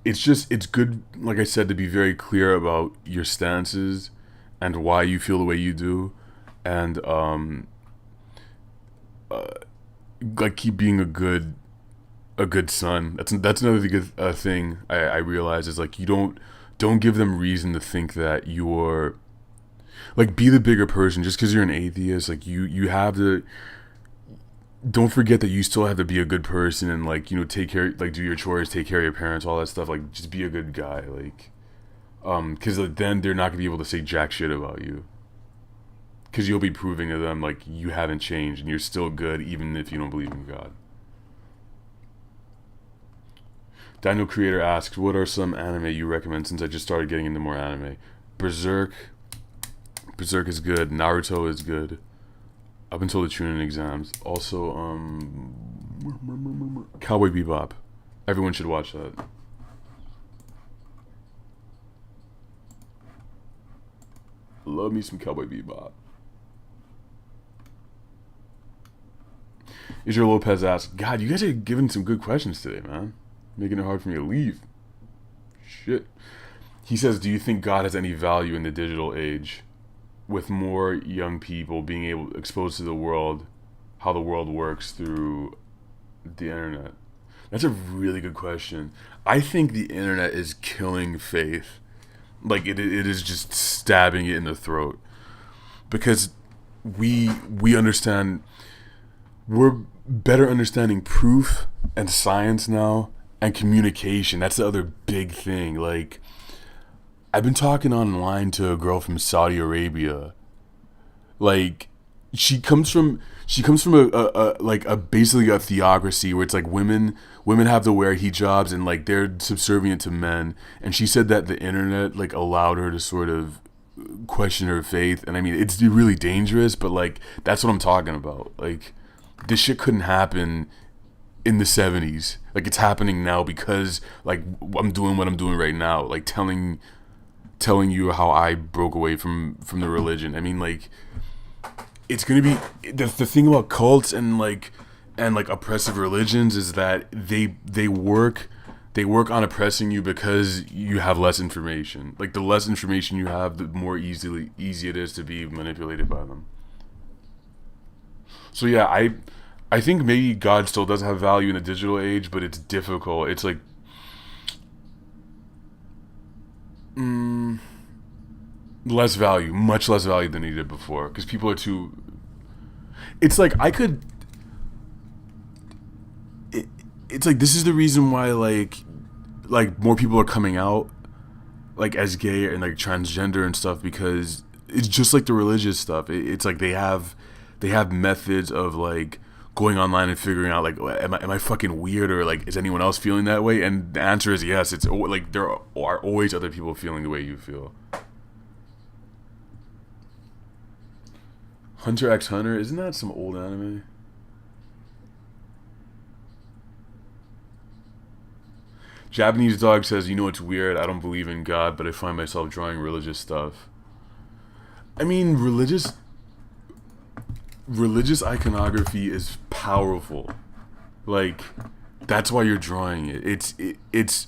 Speaker 1: it's good, like I said, to be very clear about your stances and why you feel the way you do, and like keep being a good son. That's another good thing I realize is, like, you don't give them reason to think that you're, like, be the bigger person just because you're an atheist. Like you have to, don't forget that you still have to be a good person and, like, you know, take care, like, do your chores, take care of your parents, all that stuff. Like, just be a good guy, like, because then they're not gonna be able to say jack shit about you, because you'll be proving to them, like, you haven't changed and you're still good even if you don't believe in God. Daniel Creator asks, what are some anime you recommend since I just started getting into more anime? Berserk is good. Naruto is good. Up until the Chunin exams. Also, Cowboy Bebop. Everyone should watch that. Love me some Cowboy Bebop. Israel Lopez asks, God, you guys are giving some good questions today, man. Making it hard for me to leave. Shit. He says, do you think God has any value in the digital age? With more young people being exposed to the world, how the world works through the internet? That's a really good question. I think the internet is killing faith. Like, it is just stabbing it in the throat. Because we understand, we're better understanding proof and science now, and communication. That's the other big thing. Like, I've been talking online to a girl from Saudi Arabia. Like, she comes from a basically a theocracy where it's like women have to wear hijabs and, like, they're subservient to men. And she said that the internet, like, allowed her to sort of question her faith. And I mean, it's really dangerous, but, like, that's what I'm talking about. Like, this shit couldn't happen in the 70s. Like, it's happening now because, like, I'm doing what I'm doing right now, like telling you how I broke away from the religion. I mean, like, it's gonna be the thing about cults and oppressive religions is that they work on oppressing you because you have less information. Like, the less information you have, the more easy it is to be manipulated by them. So yeah, I think maybe God still does have value in the digital age, but it's difficult. It's like, less value, much less value than he did before, because people are too. It's like it's like, this is the reason why like more people are coming out, like, as gay and, like, transgender and stuff, because it's just like the religious stuff. It's like they have methods of, like, going online and figuring out, like, am I fucking weird, or, like, is anyone else feeling that way? And the answer is yes. It's like there are always other people feeling the way you feel. Hunter x Hunter, isn't that some old anime? Japanese Dog says, you know, it's weird, I don't believe in God, but I find myself drawing religious stuff. I mean, religious iconography is powerful. Like, that's why you're drawing it. It's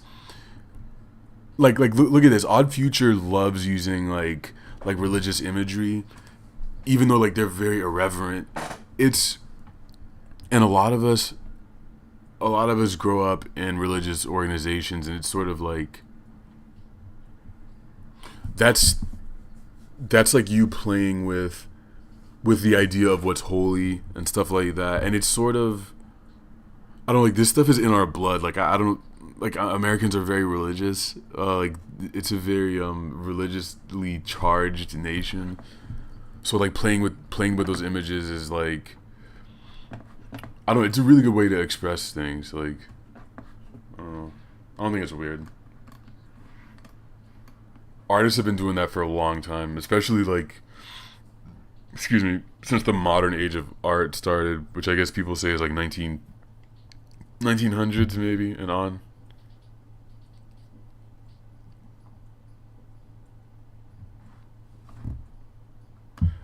Speaker 1: like look at this. Odd Future loves using like religious imagery, even though, like, they're very irreverent. It's And a lot of us grow up in religious organizations, and it's sort of like that's like you playing with the idea of what's holy and stuff like that. And it's sort of, I don't know, like this stuff is in our blood. Like I don't like Americans are very religious. Like it's a very religiously charged nation. So like playing with those images is like, I don't know, it's a really good way to express things. Like I don't know. I don't think it's weird. Artists have been doing that for a long time, especially like, excuse me, since the modern age of art started, which I guess people say is like 1900s maybe and on.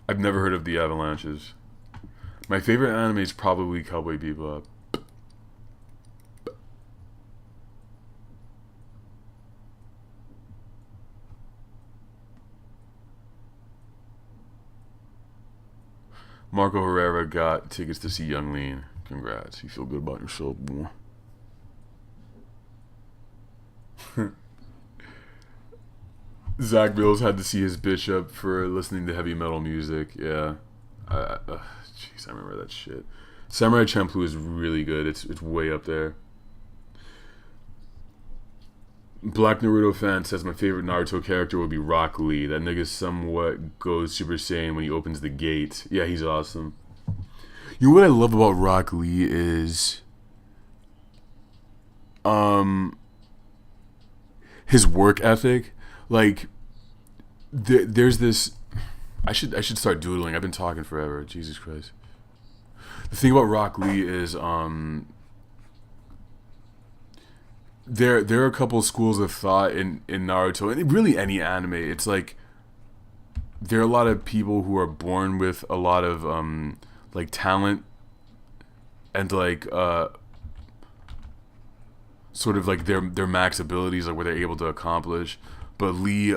Speaker 1: I've never heard of the Avalanches. My favorite anime is probably Cowboy Bebop. Marco Herrera got tickets to see Young Lean. Congrats. You feel good about yourself, boy. Zach Mills had to see his bishop for listening to heavy metal music. Yeah. Jeez, I remember that shit. Samurai Champloo is really good. It's way up there. Black Naruto fan says my favorite Naruto character would be Rock Lee. That nigga somewhat goes Super Saiyan when he opens the gate. Yeah, he's awesome. You know what I love about Rock Lee is his work ethic. Like there's this, I should start doodling. I've been talking forever. Jesus Christ. The thing about Rock Lee is there are a couple of schools of thought in Naruto and really any anime. It's like there are a lot of people who are born with a lot of like talent and like sort of like their max abilities, like what they're able to accomplish. But Lee,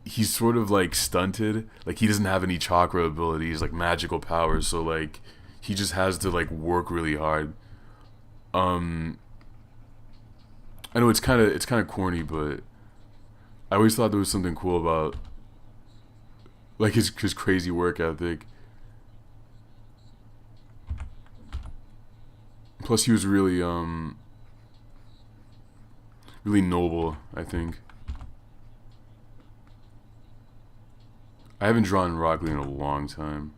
Speaker 1: he's sort of like stunted. Like he doesn't have any chakra abilities, like magical powers. So like he just has to like work really hard. I know it's kind of corny, but I always thought there was something cool about like his crazy work ethic. Plus, he was really really noble, I think. I haven't drawn Rock Lee in a long time.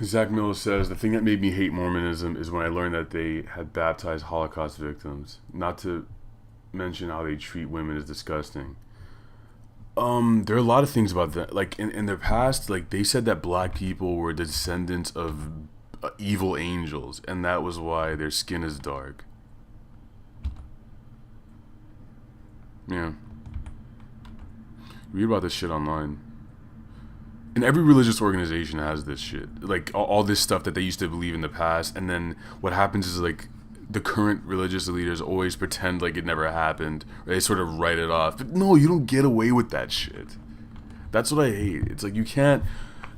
Speaker 1: Zach Miller says, the thing that made me hate Mormonism is when I learned that they had baptized Holocaust victims. Not to mention how they treat women is disgusting. There are a lot of things about that. Like, in their past, like, they said that black people were descendants of evil angels, and that was why their skin is dark. Yeah. Read about this shit online. And every religious organization has this shit, like all this stuff that they used to believe in the past, and then what happens is like the current religious leaders always pretend like it never happened, or they sort of write it off. But no, you don't get away with that shit. That's what I hate. It's like you can't,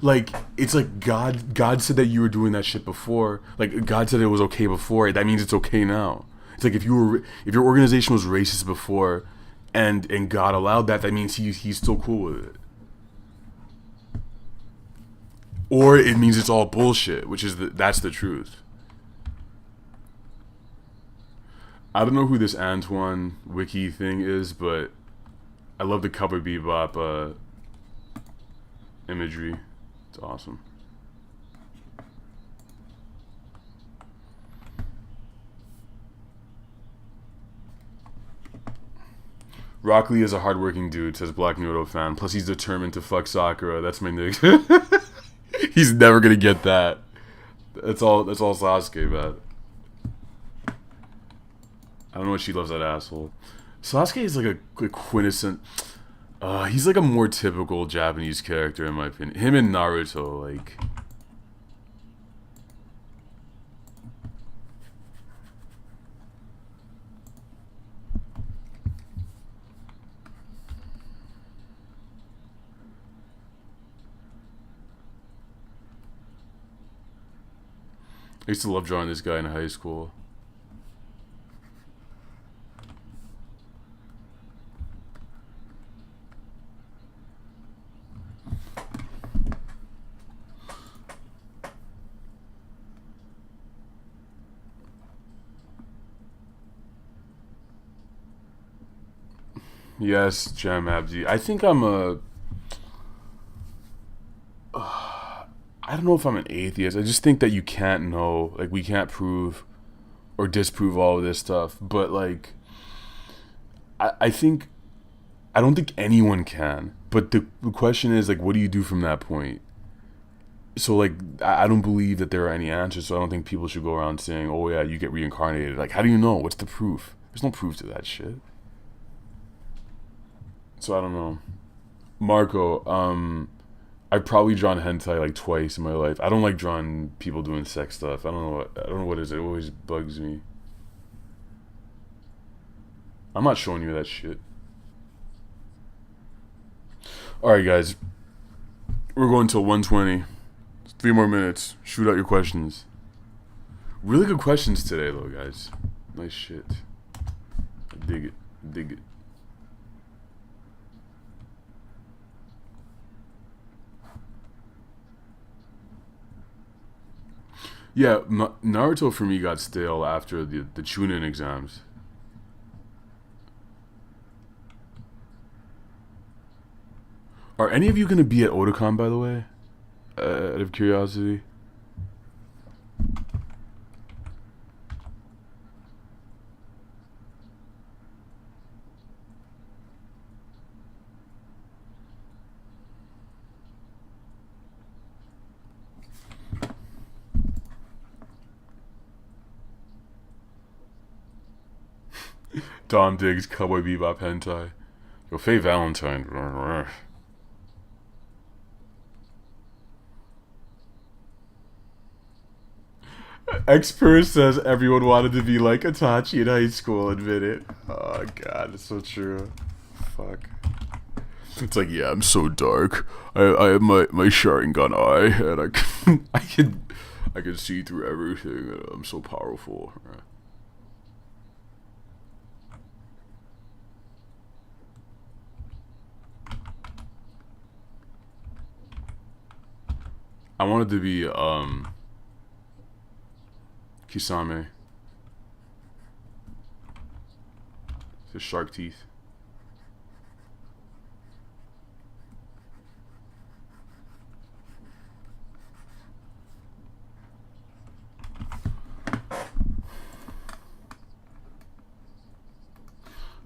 Speaker 1: like it's like God said that you were doing that shit before. Like God said it was okay before. That means it's okay now. It's like if your organization was racist before, and God allowed that, that means he's still cool with it. Or it means it's all bullshit, which is that's the truth. I don't know who this Antoine Wiki thing is, but I love the Cowboy Bebop imagery. It's awesome. Rock Lee is a hardworking dude, says Black Naruto fan. Plus, he's determined to fuck Sakura. That's my nigga. He's never gonna get that. That's all Sasuke, man. I don't know what she loves that asshole. Sasuke is like a quintessent. He's like a more typical Japanese character in my opinion. Him and Naruto, like. I used to love drawing this guy in high school. Yes, Jam Abdi. I think I'm a. I don't know if I'm an atheist. I just think that you can't know, like, we can't prove or disprove all of this stuff. But like, I think I don't think anyone can. But the question is, like, what do you do from that point? So like, I don't believe that there are any answers. So I don't think people should go around saying, "Oh yeah, you get reincarnated." Like, how do you know? What's the proof? There's no proof to that shit. So I don't know. Marco, I've probably drawn hentai like twice in my life. I don't like drawing people doing sex stuff. I don't know what it is. It always bugs me. I'm not showing you that shit. Alright guys. We're going till 1:20. 3 more minutes. Shoot out your questions. Really good questions today though, guys. Nice shit. I dig it. Dig it. Yeah, Naruto for me got stale after the Chunin exams. Are any of you going to be at Otakon, by the way? Out of curiosity? Dom Diggs, Cowboy Bebop hentai. Yo, Faye Valentine. Expurr says everyone wanted to be like Itachi in high school. Admit it. Oh god, it's so true. Fuck. It's like, yeah, I'm so dark. I have my Sharingan eye, and I can see through everything. I'm so powerful. I wanted to be Kisame. The shark teeth.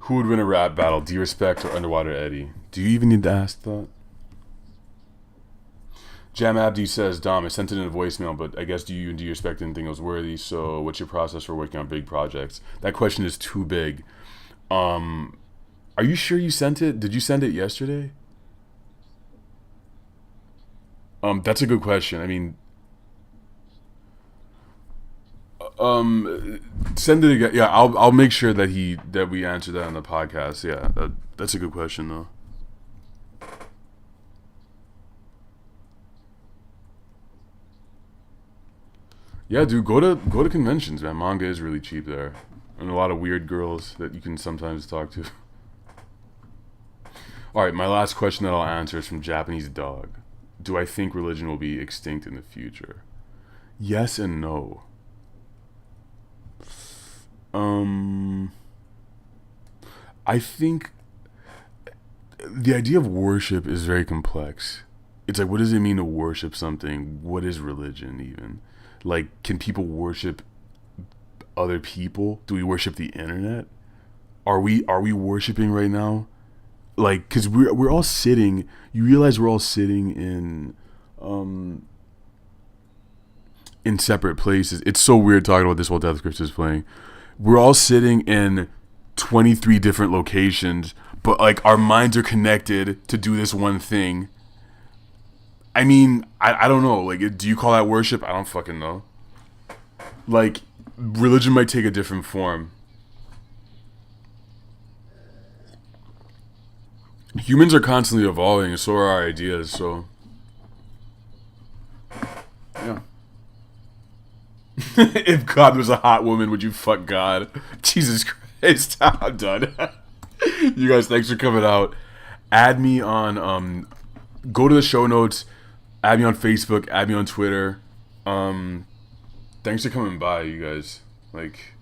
Speaker 1: Who would win a rap battle, D-Respect or Underwater Eddie? Do you even need to ask that? Jam Abdi says, Dom, I sent it in a voicemail, but I guess do you expect anything was worthy? So what's your process for working on big projects? That question is too big. Are you sure you sent it? Did you send it yesterday? That's a good question. I mean, send it again. Yeah, I'll make sure that we answer that on the podcast. Yeah, that's a good question though. Yeah, dude, go to conventions, man. Manga is really cheap there, and a lot of weird girls that you can sometimes talk to. All right, my last question that I'll answer is from Japanese Dog. Do I think religion will be extinct in the future? Yes and no. I think the idea of worship is very complex. it's like, what does it mean to worship something? What is religion even? Like, can people worship other people? Do we worship the internet? Are we worshiping right now? Like, because we're all sitting. You realize we're all sitting in separate places. It's so weird talking about this while Death Grips is playing. We're all sitting in 23 different locations, but like our minds are connected to do this one thing. I mean, I don't know. Like, do you call that worship? I don't fucking know. Like, religion might take a different form. Humans are constantly evolving, so are our ideas, so... Yeah. If God was a hot woman, would you fuck God? Jesus Christ, I'm done. You guys, thanks for coming out. Add me on, go to the show notes, add me on Facebook, add me on Twitter. Thanks for coming by, you guys. Like,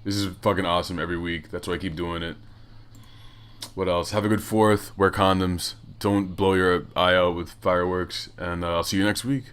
Speaker 1: this is fucking awesome every week. That's why I keep doing it. What else? Have a good 4th. Wear condoms. Don't blow your eye out with fireworks. And I'll see you next week.